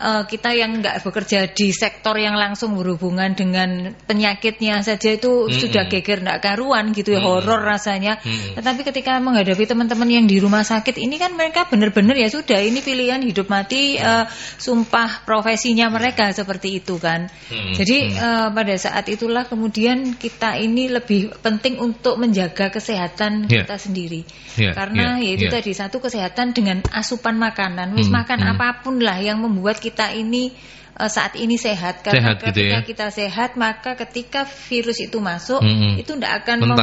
kita yang nggak bekerja di sektor yang langsung berhubungan dengan penyakitnya saja itu sudah geger nggak karuan gitu ya, horor rasanya. Tetapi ketika menghadapi teman-teman yang di rumah sakit ini kan mereka benar-benar ya sudah, ini pilihan hidup mati, sumpah profesinya mereka seperti itu kan. Jadi pada saat itulah kemudian kita ini lebih penting untuk menjaga kesehatan kita sendiri, karena yaitu tadi satu, kesehatan dengan asupan makanan, makan apapun lah yang membuat kita ini saat ini sehat, karena ketika kita sehat maka ketika virus itu masuk itu tidak akan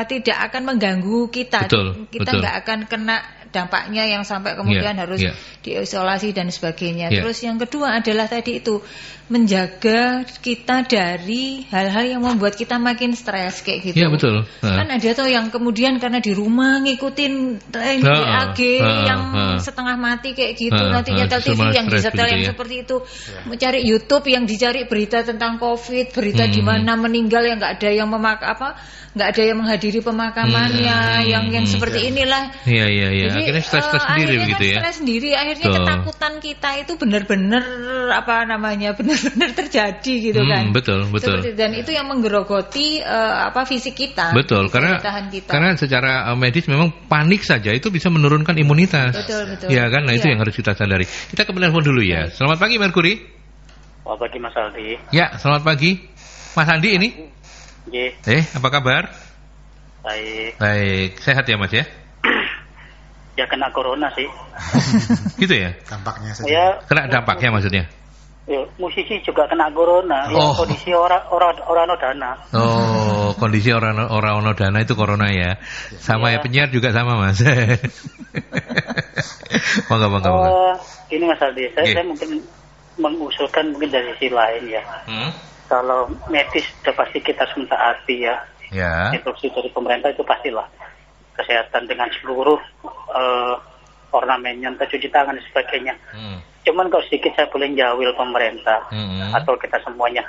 tidak akan mengganggu kita. Kita nggak akan kena dampaknya yang sampai kemudian harus diisolasi dan sebagainya. Terus yang kedua adalah tadi itu menjaga kita dari hal-hal yang membuat kita makin stres kayak gitu. Iya betul. Kan ada tuh yang kemudian karena di rumah ngikutin DAG yang setengah mati kayak gitu, nanti nyetel TV yang disetel yang seperti itu, mencari YouTube yang dicari berita tentang COVID, berita di mana meninggal yang nggak ada yang nggak ada yang menghadiri pemakamannya, yang seperti inilah. Iya. Akhirnya stres sendiri begitu ya. Stres sendiri, akhirnya ketakutan kita itu benar-benar benar-benar terjadi gitu kan. Betul. Seperti, dan itu yang menggerogoti fisik kita. Betul, karena secara medis memang panik saja itu bisa menurunkan imunitas. Betul. Ya kan, itu yang harus kita sadari. Kita ke penelpon dulu ya. Selamat pagi Merkuri. Selamat pagi Mas Aldi. Ya, selamat pagi Mas Andi ini. Apa kabar? Baik, sehat ya Mas ya? Ya kena corona sih. Gitu ya? Dampaknya saja. Ya, kena dampaknya maksudnya? Ya, musisi juga kena corona. Ya, kondisi orang dana. Kondisi orang dana itu corona ya. Sama ya penyiar juga sama Mas. Bangga. Ini Mas Aldi, saya mungkin mengusulkan mungkin dari sisi lain ya. Kalau medis sudah pasti kita harus mentaati ya. Instruksi dari pemerintah itu pastilah. Kesehatan dengan seluruh ornamennya, entah cuci tangan dan sebagainya. Cuman kalau sedikit saya boleh jawil pemerintah atau kita semuanya.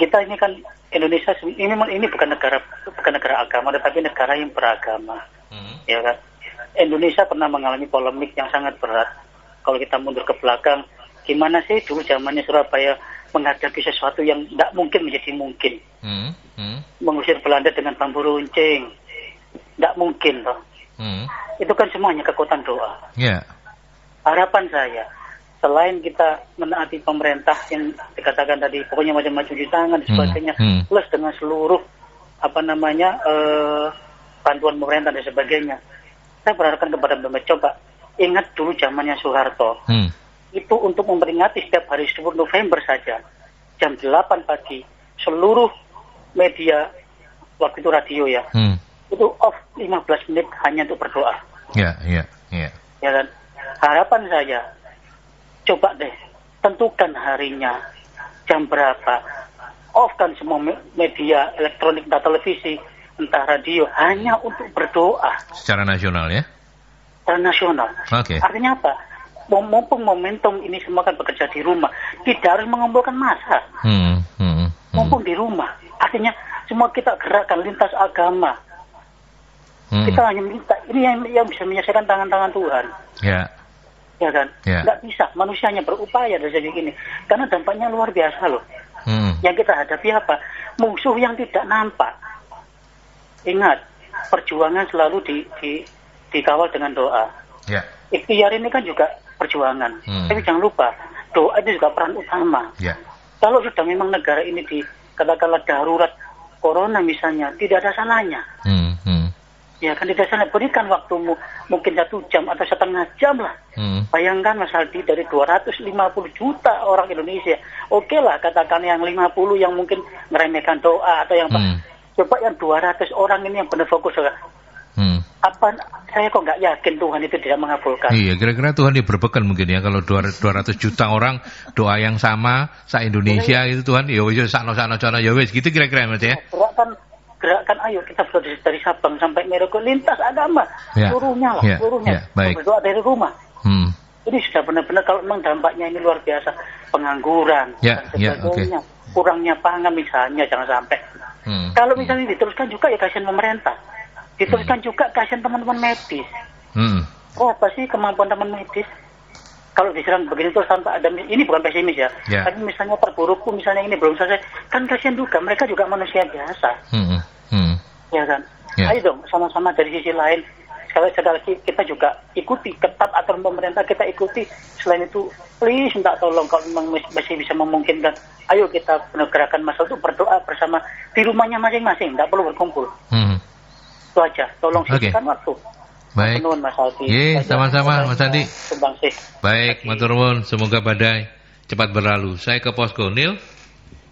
Kita ini kan Indonesia ini bukan negara agama, tetapi negara yang beragama. Ya kan? Indonesia pernah mengalami polemik yang sangat berat. Kalau kita mundur ke belakang, gimana sih dulu zamannya Surabaya menghadapi sesuatu yang tidak mungkin menjadi mungkin. Mengusir Belanda dengan bambu runcing, tidak mungkin toh. Itu kan semuanya kekuatan doa. Harapan saya, selain kita menaati pemerintah yang dikatakan tadi, pokoknya macam-macam cuci tangan dan sebagainya, plus dengan seluruh bantuan pemerintah dan sebagainya, saya berharapkan kepada pemerintah, coba ingat dulu zamannya Soeharto. Itu untuk memperingati setiap hari 10 November saja, jam 8 pagi, seluruh media, waktu itu radio ya, itu off 15 menit hanya untuk berdoa. Ya kan? Harapan saya, coba deh, tentukan harinya, jam berapa, off-kan semua media elektronik, entah televisi, entah radio, hanya untuk berdoa. Secara nasional ya? Secara nasional. Artinya apa? Mumpung momentum ini semua kan bekerja di rumah, tidak harus mengumpulkan massa. Mumpung di rumah, artinya semua kita gerakkan lintas agama. Kita hanya minta, ini yang bisa menyelesaikan tangan-tangan Tuhan. Ya kan? Nggak bisa, manusianya berupaya dari segi ini, karena dampaknya luar biasa loh. Yang kita hadapi apa? Musuh yang tidak nampak. Ingat, perjuangan selalu dikawal dengan doa. Ikhtiar ini kan juga perjuangan. Tapi jangan lupa, doa itu juga peran utama. Kalau sudah memang negara ini katakanlah darurat corona misalnya, tidak ada salahnya. Ya kan, tidak salah, berikan waktumu mungkin 1 jam atau setengah jam lah. Bayangkan Mas Aldi, dari 250 juta orang Indonesia, oke lah katakan yang 50 yang mungkin meremehkan doa atau yang coba yang 200 orang ini yang benar fokus. Saya kok nggak yakin Tuhan itu tidak mengabulkan. Iya, kira-kira Tuhan diberbekan mungkin ya, kalau 200 juta orang doa yang sama se-Indonesia itu Tuhan, ya wis sakno ya wis gitu kira-kira Mas ya. Gerakan ayo kita dari Sabang sampai Merauke lintas agama, seluruhnya. Berdoa dari rumah. Ini sudah benar-benar, kalau memang dampaknya ini luar biasa, pengangguran dan sebagainya, kurangnya pangan misalnya, jangan sampai. Kalau misalnya diteruskan juga ya kasihan pemerintah. Diteruskan juga kasihan teman-teman medis. Apa sih kemampuan teman medis? Kalau diserang begini terus tanpa ada, ini bukan pesimis ya. Tapi misalnya perburukku, misalnya ini belum selesai, kan kasihan juga, mereka juga manusia biasa. Ya kan? Ayo dong, sama-sama dari sisi lain. Sekali lagi kita juga ikuti ketat aturan pemerintah, kita ikuti. Selain itu, please minta tolong kalau memang masih bisa memungkinkan, ayo kita gerakan masalah itu berdoa bersama di rumahnya masing-masing, tidak perlu berkumpul. Itu aja, tolong sisihkan waktu. Baik. Sama-sama Mas Andi. Baik, matur nuwun, semoga badai cepat berlalu. Saya ke posko Nil.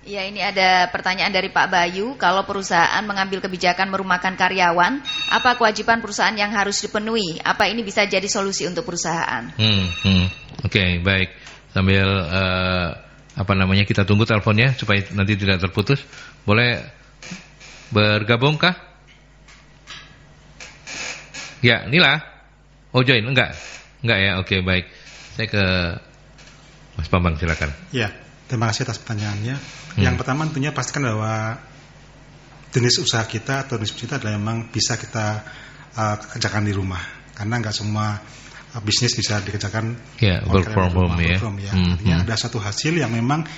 Ya, ini ada pertanyaan dari Pak Bayu. Kalau perusahaan mengambil kebijakan merumahkan karyawan, apa kewajiban perusahaan yang harus dipenuhi? Apa ini bisa jadi solusi untuk perusahaan? Oke, baik. Sambil kita tunggu teleponnya supaya nanti tidak terputus. Boleh bergabung kah? Ya, Nila. Oh, join enggak ya. Oke, baik. Saya ke Mas Bambang, silakan. Ya. Terima kasih atas pertanyaannya. Yang pertama tentunya pastikan bahwa jenis usaha kita atau bisnis kita adalah memang bisa kita kerjakan di rumah. Karena nggak semua bisnis bisa dikerjakan work from home ya. Artinya ada satu hasil yang memang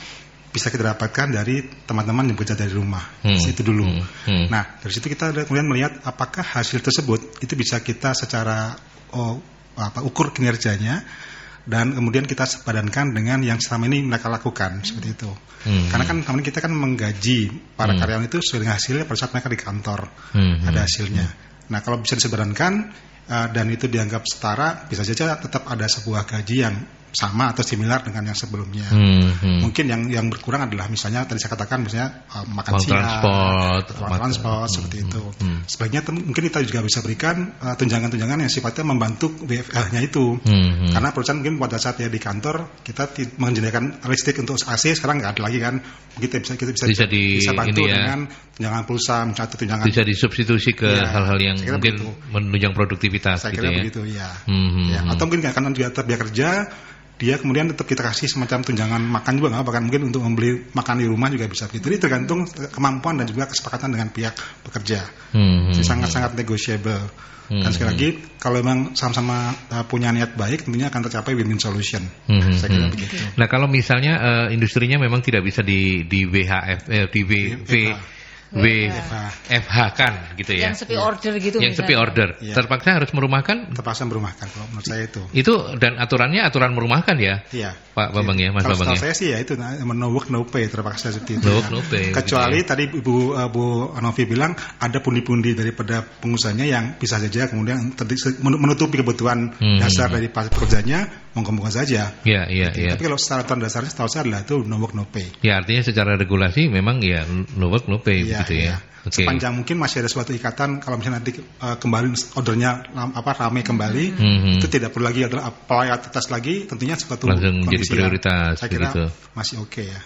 bisa kita dapatkan dari teman-teman yang bekerja dari rumah. Itu dulu. Nah, dari situ kita kemudian melihat apakah hasil tersebut itu bisa kita secara ukur kinerjanya, dan kemudian kita sepadankan dengan yang selama ini mereka lakukan, seperti itu. Karena kan selama ini kita kan menggaji para karyawan itu sesuai dengan hasilnya pada saat mereka di kantor, ada hasilnya. Nah, kalau bisa disepadankan dan itu dianggap setara, bisa saja tetap ada sebuah gaji yang sama atau similar dengan yang sebelumnya. Mungkin yang berkurang adalah misalnya tadi saya katakan misalnya makan siang, transport seperti itu. Sebaiknya mungkin kita juga bisa berikan tunjangan-tunjangan yang sifatnya membantu WFH-nya itu. Karena perusahaan mungkin pada saat ya di kantor kita menyediakan listrik untuk AC, sekarang nggak ada lagi kan. Kita bisa bantu dengan tunjangan pulsa, mencatat tunjangan. Bisa disubstitusi ke hal-hal yang mungkin menunjang produktivitas. Saya kira begitu ya. Atau mungkin karena juga tetap dia kerja, dia kemudian tetap kita kasih semacam tunjangan makan juga, bahkan mungkin untuk membeli makan di rumah juga bisa. Jadi tergantung kemampuan dan juga kesepakatan dengan pihak pekerja. Jadi sangat-sangat negotiable. Dan sekali lagi kalau memang sama-sama punya niat baik, tentunya akan tercapai win-win solution. Saya kira begitu. Nah, kalau misalnya industrinya memang tidak bisa di WFH kan gitu ya. Yang sepi order gitu. Yang sepi order. Ya. Terpaksa harus merumahkan? Terpaksa merumahkan kalau menurut saya itu. Itu dan aturannya aturan merumahkan ya? Iya. Pak Bambang ya, Mas Bambang ya. Kalau saya sih ya itu no work no pay, terpaksa seperti itu. No work no pay. Kecuali gitu ya. Tadi Bu Anovi bilang ada pundi-pundi daripada pengusahanya yang bisa saja kemudian menutupi kebutuhan dasar dari pekerjanya, monggo-monggo saja. Iya. Tapi kalau secara aturan dasarnya setahu saya adalah itu no work no pay. Ya, artinya secara regulasi memang ya no work no pay gitu ya. Okay. Sepanjang mungkin masih ada suatu ikatan, kalau misalnya nanti kembali ordernya ramai kembali, itu tidak perlu lagi ada prioritas lagi, tentunya suatu langsung menjadi prioritas. Saya kira gitu. Masih oke ya.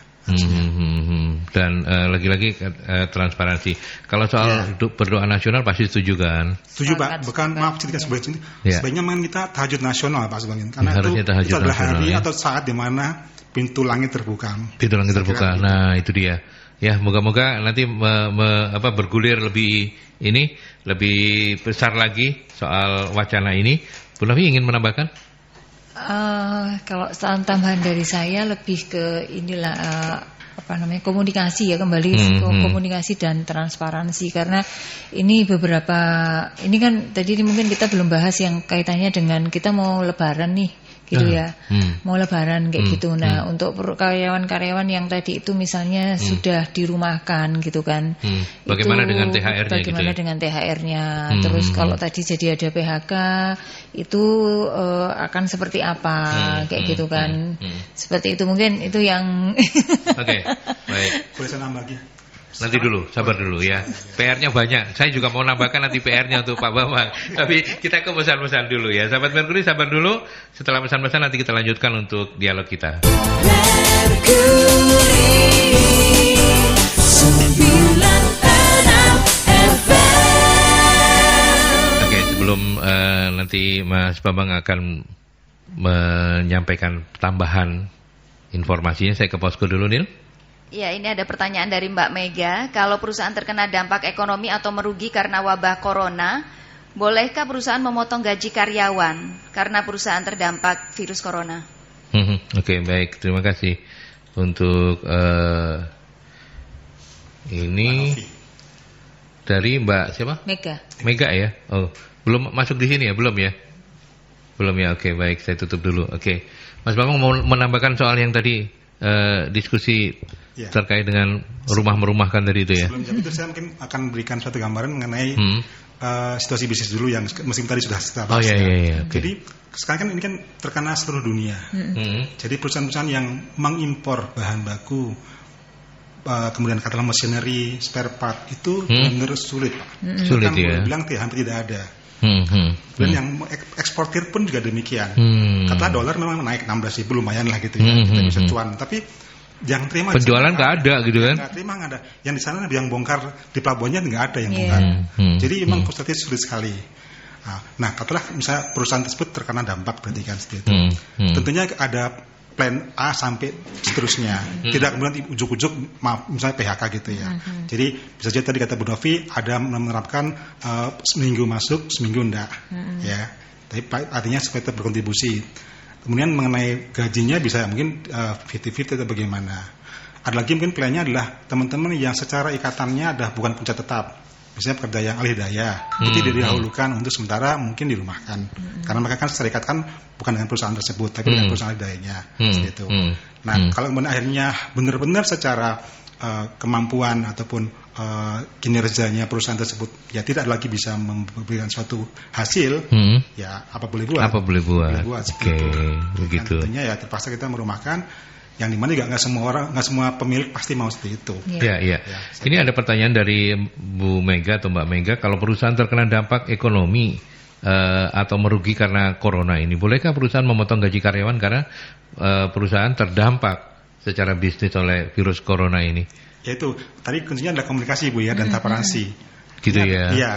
Dan lagi-lagi transparansi. Kalau soal berdoa nasional pasti setuju kan? Setuju Pak. Bukan maaf cerita sebaiknya memang kita tahajud nasional Pak Sebagin. Karena itu adalah hari atau saat di mana pintu langit terbuka. Pintu langit terbuka. Nah itu dia. Ya, moga-moga nanti bergulir lebih besar lagi soal wacana ini. Bu Novi ingin menambahkan? Kalau saran tambahan dari saya lebih ke komunikasi ya, kembali ke komunikasi dan transparansi, karena ini kan tadi mungkin kita belum bahas yang kaitannya dengan kita mau lebaran nih. Gitu ya, mau lebaran kayak gitu. Nah, untuk karyawan-karyawan yang tadi itu misalnya sudah dirumahkan gitu kan. Bagaimana dengan THR-nya? Bagaimana dengan THR-nya? Terus kalau tadi jadi ada PHK itu akan seperti apa? Kayak gitu kan. Seperti itu mungkin itu yang. Oke, baik. Boleh saya nambah lagi? Nanti dulu, sabar dulu ya. PR-nya banyak. Saya juga mau nambahkan nanti PR-nya untuk Pak Bambang. Tapi kita ke pesan-pesan dulu ya. Sahabat Merkuri, sabar dulu. Setelah pesan-pesan nanti kita lanjutkan untuk dialog kita. Oke, sebelum nanti Mas Bambang akan menyampaikan tambahan informasinya, saya ke posko dulu, Nil. Ya, ini ada pertanyaan dari Mbak Mega. Kalau perusahaan terkena dampak ekonomi atau merugi karena wabah corona, bolehkah perusahaan memotong gaji karyawan karena perusahaan terdampak virus corona? Oke, baik. Terima kasih untuk ini dari Mbak siapa? Mega ya. Oh, belum masuk di sini ya? Belum ya? Belum ya. Oke, baik. Saya tutup dulu. Oke. Mas Bambang mau menambahkan soal yang tadi diskusi terkait dengan rumah-merumahkan tadi itu ya. Sebelum jam itu saya mungkin akan berikan suatu gambaran mengenai situasi bisnis dulu yang meskipun tadi sudah kita bahas. Okay. Jadi sekarang kan ini kan terkena seluruh dunia. Jadi perusahaan-perusahaan yang mengimpor bahan baku kemudian katakanlah machinery, spare part itu benar sulit, Pak. Sulit ya. Bilang hampir tidak ada. Dan yang eksportir pun juga demikian. Katakanlah dolar memang naik 16.000 lumayan lah gitu ya, kita bisa cuan. Tapi yang terima penjualan nggak ada gitu kan? Nggak terima nggak ada. Yang di sana yang bongkar di pelabuhannya nggak ada yang bongkar. Jadi memang konsultasi sulit sekali. Nah, katakanlah misalnya perusahaan tersebut terkena dampak berarti kan seperti itu. Tentunya ada plan A sampai seterusnya. Tidak kemudian ujuk-ujuk misalnya PHK gitu ya. Jadi bisa jadi tadi kata Bu Novi ada menerapkan seminggu masuk, seminggu enggak. Ya. Tapi artinya supaya tetap berkontribusi. Kemudian mengenai gajinya bisa mungkin 50-50 atau bagaimana. Ada lagi mungkin plannya adalah teman-teman yang secara ikatannya adalah bukan pekerja tetap. Misalnya pekerja yang alih daya, itu didahulukan untuk sementara mungkin dirumahkan. Karena mereka kan secara ikat kan bukan dengan perusahaan tersebut, tapi dengan perusahaan alih dayanya. Seperti itu. Nah, kalau kemudian akhirnya benar-benar secara kemampuan ataupun kinerjanya perusahaan tersebut ya tidak lagi bisa memberikan suatu hasil, ya apa boleh buat. Apa boleh buat. Oke, begitu. Tentunya ya terpaksa kita merumahkan. Yang dimana juga nggak semua pemilik pasti mau seperti itu. Iya. Ini ada pertanyaan dari Bu Mega atau Mbak Mega, kalau perusahaan terkena dampak ekonomi atau merugi karena corona ini, bolehkah perusahaan memotong gaji karyawan karena perusahaan terdampak secara bisnis oleh virus corona ini? Ya itu tadi kuncinya adalah komunikasi Bu ya dan transparansi. Gitu ya. Iya.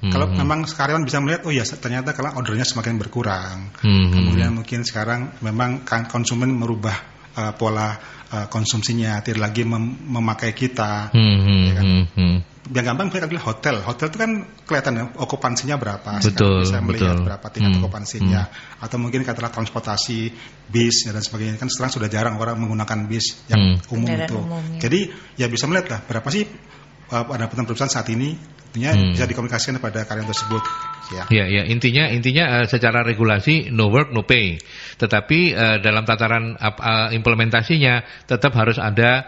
Kalau memang karyawan bisa melihat, oh ya ternyata kalau ordernya semakin berkurang, kemudian mungkin sekarang memang konsumen merubah pola konsumsinya, tidak lagi memakai kita. Ya kan? Yang gampang mereka adalah hotel itu kan kelihatan ya, okupansinya berapa, bisa melihat berapa tingkat okupansinya. Atau mungkin katakanlah transportasi, bis dan sebagainya, kan sekarang sudah jarang orang menggunakan bis yang umum itu. Jadi ya bisa melihat lah berapa sih pendapatan perusahaan saat ini, tentunya bisa dikomunikasikan kepada karyawan tersebut. Ya, intinya secara regulasi no work no pay. Tetapi dalam tataran implementasinya tetap harus ada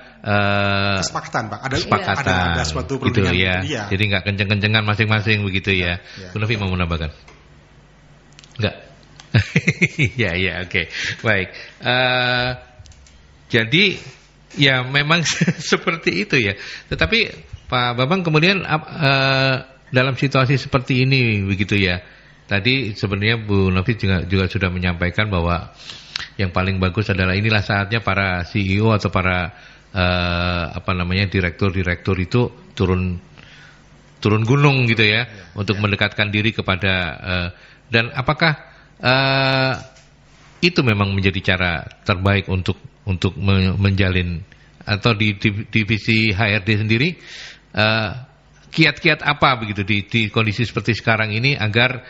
kesepakatan, Pak. Ada suatu gitu ya. Jadi nggak kenceng-kencengan masing-masing begitu ya. Bu Novi mau menambahkan? Enggak. Ya, oke. Baik. Jadi ya memang seperti itu ya. Tetapi Pak Bambang kemudian dalam situasi seperti ini begitu ya. Tadi sebenarnya Bu Novi juga sudah menyampaikan bahwa yang paling bagus adalah inilah saatnya para CEO atau para direktur itu turun gunung gitu ya, untuk mendekatkan diri kepada dan apakah itu memang menjadi cara terbaik untuk menjalin, atau di divisi HRD sendiri kiat-kiat apa begitu di kondisi seperti sekarang ini agar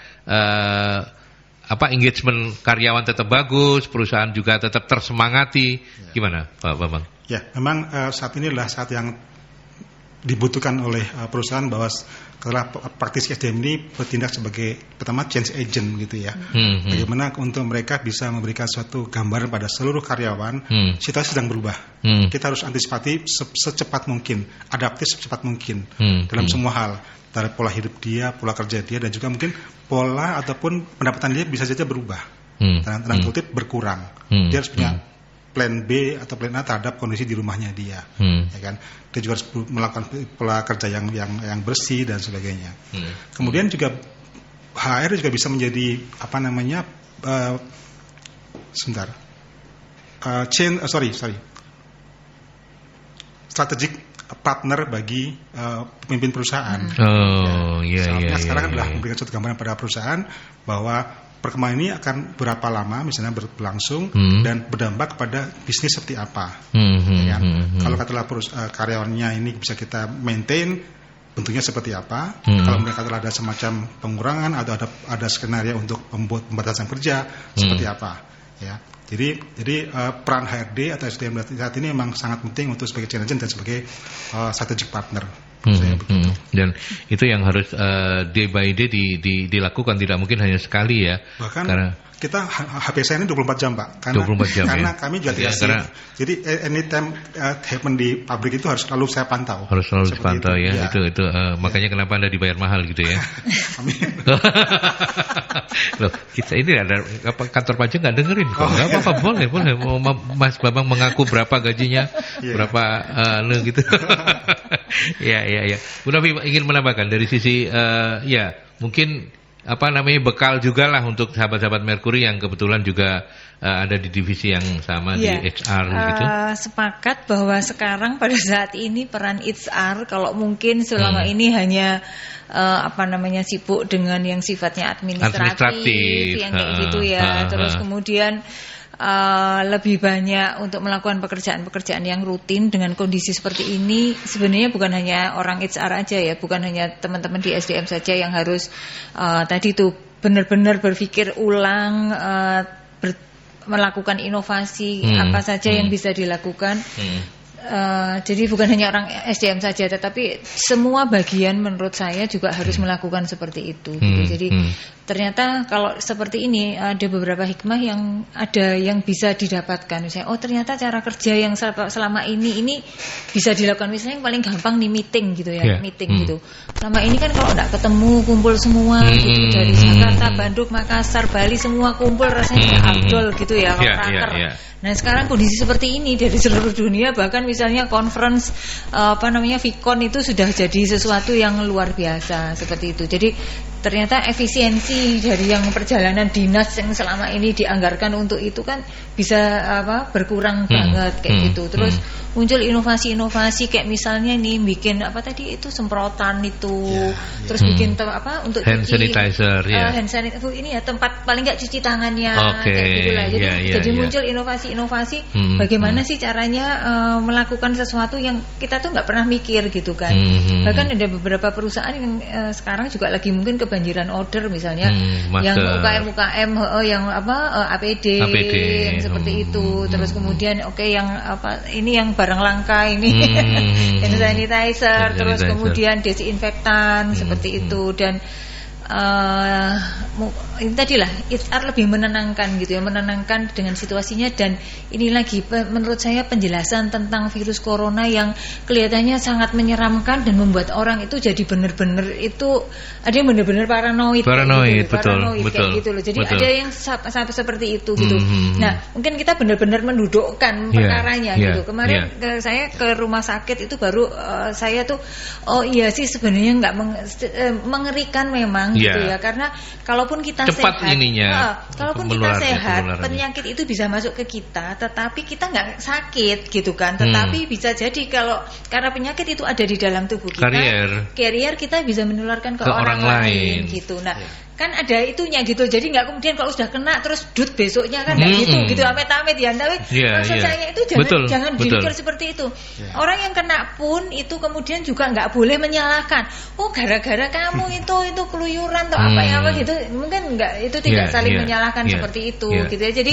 engagement karyawan tetap bagus, perusahaan juga tetap tersemangati. Gimana Pak Bambang? Ya, memang saat ini adalah saat yang dibutuhkan oleh perusahaan, bahwa setelah praktisi SDM ini bertindak sebagai pertama change agent gitu ya. Bagaimana untuk mereka bisa memberikan suatu gambaran pada seluruh karyawan situasi sedang berubah. Kita harus antisipasi secepat mungkin, adaptif secepat mungkin dalam semua hal, dari pola hidup dia, pola kerja dia, dan juga mungkin pola ataupun pendapatan dia bisa saja berubah. Tanda kutip berkurang. Dia harus punya plan B atau plan A terhadap kondisi di rumahnya dia, ya kan. Dia juga harus melakukan pola kerja yang bersih dan sebagainya. Kemudian juga HR juga bisa menjadi strategic partner bagi pemimpin perusahaan. Sekarang adalah memberikan suatu gambaran pada perusahaan bahwa perkembangan ini akan berapa lama misalnya berlangsung dan berdampak kepada bisnis seperti apa. Ya kan? Kalau katakanlah karyawannya ini bisa kita maintain, bentuknya seperti apa. Kalau mereka ada semacam pengurangan atau ada skenario untuk membuat pembatasan kerja seperti apa. Ya. Jadi peran HRD atau SDM saat ini memang sangat penting untuk sebagai change agent dan sebagai strategic partner. Dan itu yang harus day by day dilakukan, tidak mungkin hanya sekali ya. Bahkan kita HP saya ini 24 jam Pak, karena kami juga tidak sih. Jadi anytime happen di pabrik itu harus selalu saya pantau. Harus selalu dipantau ya. Itu makanya kenapa Anda dibayar mahal gitu ya. Loh, kita ini ada kantor pajak nggak dengerin kok. Nggak apa-apa, boleh. Mau Mas Bambang mengaku berapa gajinya, berapa gitu. Ya. Bu Novi ingin menambahkan dari sisi mungkin bekal juga lah untuk sahabat-sahabat Merkuri yang kebetulan juga ada di divisi yang sama di HR gitu. Sepakat bahwa sekarang pada saat ini peran HR kalau mungkin selama ini hanya sibuk dengan yang sifatnya administratif yang kayak gitu ya. Terus kemudian lebih banyak untuk melakukan pekerjaan-pekerjaan yang rutin dengan kondisi seperti ini. Sebenarnya bukan hanya orang HR aja ya, bukan hanya teman-teman di SDM saja yang harus tadi itu benar-benar berpikir ulang, melakukan inovasi apa saja yang bisa dilakukan. Jadi bukan hanya orang SDM saja, tetapi semua bagian menurut saya juga harus melakukan seperti itu. Gitu. Jadi ternyata kalau seperti ini ada beberapa hikmah yang bisa didapatkan. Misalnya, ternyata cara kerja yang selama ini bisa dilakukan. Misalnya yang paling gampang nih meeting gitu ya, gitu. Selama ini kan kalau nggak ketemu kumpul semua gitu dari Jakarta, Bandung, Makassar, Bali semua kumpul rasanya abdol gitu ya, raker. Nah sekarang kondisi seperti ini dari seluruh dunia, bahkan misalnya conference Vicon itu sudah jadi sesuatu yang luar biasa seperti itu. Jadi ternyata efisiensi dari yang perjalanan dinas yang selama ini dianggarkan untuk itu kan bisa berkurang banget kayak gitu. Terus muncul inovasi-inovasi kayak misalnya nih bikin semprotan itu, terus bikin untuk hand sanitizer, hand sanitizer ini ya tempat paling nggak cuci tangannya kayak gitulah. Jadi muncul inovasi bagaimana sih caranya melakukan sesuatu yang kita tuh nggak pernah mikir gitu kan. Bahkan ada beberapa perusahaan yang sekarang juga lagi mungkin kebanjiran order misalnya yang UKM yang APD yang seperti itu. Terus kemudian yang barang langka ini hand sanitizer, terus kemudian desinfektan seperti itu. Dan ini tadilah HR lebih menenangkan gitu ya, menenangkan dengan situasinya. Dan ini lagi menurut saya penjelasan tentang virus corona yang kelihatannya sangat menyeramkan dan membuat orang itu jadi benar-benar itu ada yang benar-benar paranoid kayak gitu loh. Jadi ada yang sampai seperti itu gitu. Nah mungkin kita benar-benar mendudukkan perkaranya gitu. Kemarin saya ke rumah sakit itu baru saya tuh iya sih sebenarnya nggak mengerikan memang gitu ya, karena kalaupun kita cepat sehat, kalaupun kita sehat, penyakit itu bisa masuk ke kita, tetapi kita nggak sakit gitu kan. Tetapi bisa jadi kalau karena penyakit itu ada di dalam tubuh kita, carrier kita bisa menularkan ke orang lain gitu. Nah kan ada itunya gitu. Jadi nggak kemudian kalau sudah kena terus besoknya kan nggak gitu amit-amit ya. Tapi maksud saya itu jangan dipikir seperti itu. Orang yang kena pun itu kemudian juga nggak boleh menyalahkan. Gara-gara kamu itu keluyuran atau apa gitu. Mungkin nggak, itu tidak saling menyalahkan seperti itu gitu ya. Jadi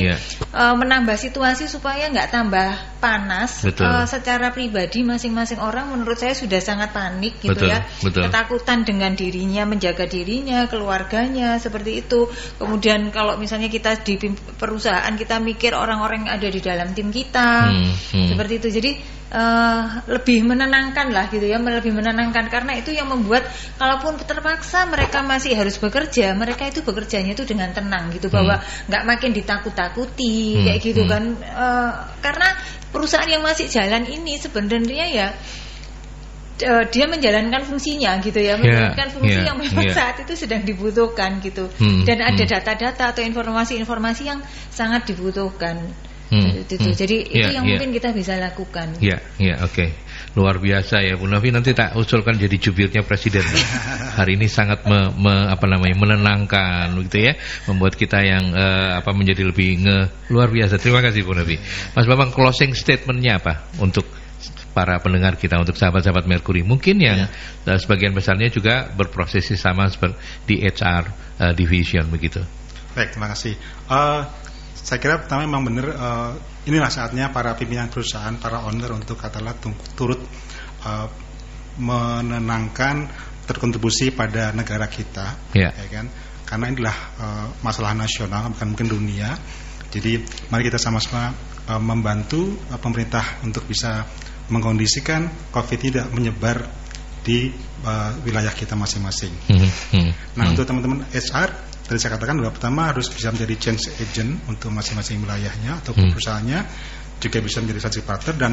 menambah situasi supaya nggak tambah panas. Secara pribadi masing-masing orang menurut saya sudah sangat panik gitu ya. Ketakutan dengan dirinya, menjaga dirinya, keluarganya seperti itu. Kemudian kalau misalnya kita di perusahaan kita mikir orang-orang yang ada di dalam tim kita seperti itu. Jadi lebih menenangkan lah gitu ya, lebih menenangkan, karena itu yang membuat kalaupun terpaksa mereka masih harus bekerja, mereka itu bekerjanya itu dengan tenang gitu, bahwa nggak makin ditakut-takuti kayak gitu kan. Karena perusahaan yang masih jalan ini sebenarnya ya dia menjalankan fungsinya gitu ya, menjalankan fungsi yang memang saat itu sedang dibutuhkan gitu. Dan ada data-data atau informasi-informasi yang sangat dibutuhkan. Jadi itu yang mungkin kita bisa lakukan. Oke. Luar biasa ya Bu Novi, nanti tak usulkan jadi jubirnya presiden. Hari ini sangat menenangkan gitu ya, membuat kita yang menjadi lebih luar biasa. Terima kasih Bu Novi. Mas Bambang, closing statementnya apa untuk para pendengar kita, untuk sahabat-sahabat Merkuri mungkin yang sebagian besarnya juga berprofesi sama seperti di HR division begitu. Baik, terima kasih. Saya kira pertama memang benar, inilah saatnya para pimpinan perusahaan, para owner untuk katakanlah turut menenangkan, terkontribusi pada negara kita, ya kan. karena inilah masalah nasional, bukan mungkin dunia. Jadi mari kita sama-sama membantu pemerintah untuk bisa mengkondisikan COVID tidak menyebar di wilayah kita masing-masing. Nah, untuk teman-teman HR, tadi saya katakan bahwa pertama harus bisa menjadi change agent untuk masing-masing wilayahnya atau perusahaannya, juga bisa menjadi strategic partner, dan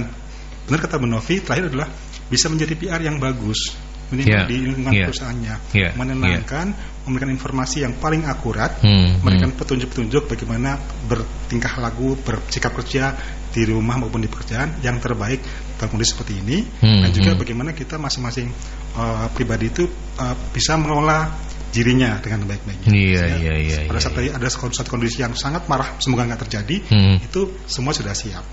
benar kata Bu Novi, terakhir adalah bisa menjadi PR yang bagus di lingkungan perusahaannya, menenangkan, memberikan informasi yang paling akurat, memberikan petunjuk-petunjuk bagaimana bertingkah laku, bersikap kerja di rumah maupun di pekerjaan yang terbaik dalam kondisi seperti ini, dan juga bagaimana kita masing-masing pribadi itu bisa mengelola dirinya dengan baik-baiknya. Pada saat ada suatu kondisi yang sangat marah, semoga nggak terjadi, itu semua sudah siap.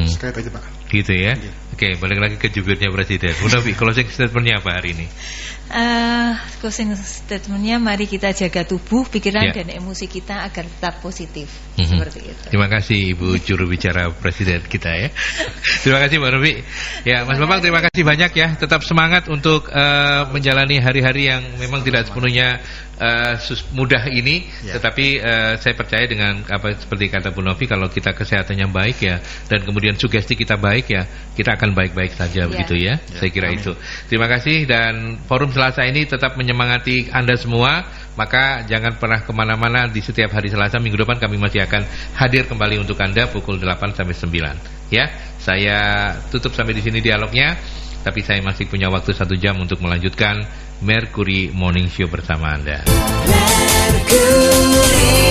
Sekali itu aja, Pak. Gitu ya. Oke, balik lagi ke jubirnya Presiden. Bu Novi, closing statementnya apa hari ini? Closing statementnya, mari kita jaga tubuh, pikiran dan emosi kita agar tetap positif. Seperti itu. Terima kasih Ibu juru bicara Presiden kita ya. Terima kasih Mbak Novi. Ya, Mas Bambang, terima kasih banyak ya. Tetap semangat untuk menjalani hari-hari yang memang tidak sepenuhnya mudah ini, tetapi saya percaya dengan apa seperti kata Bu Novi, kalau kita kesehatannya baik ya, dan kemudian sugesti kita baik ya, kita akan baik-baik saja begitu ya. Saya kira itu. Terima kasih, dan forum Selasa ini tetap menyemangati Anda semua. Maka jangan pernah kemana-mana. Di setiap hari Selasa minggu depan kami masih akan hadir kembali untuk Anda pukul 8 sampai 9 ya. Saya tutup sampai di sini dialognya, tapi saya masih punya waktu 1 jam untuk melanjutkan Mercury Morning Show bersama Anda. Mercury.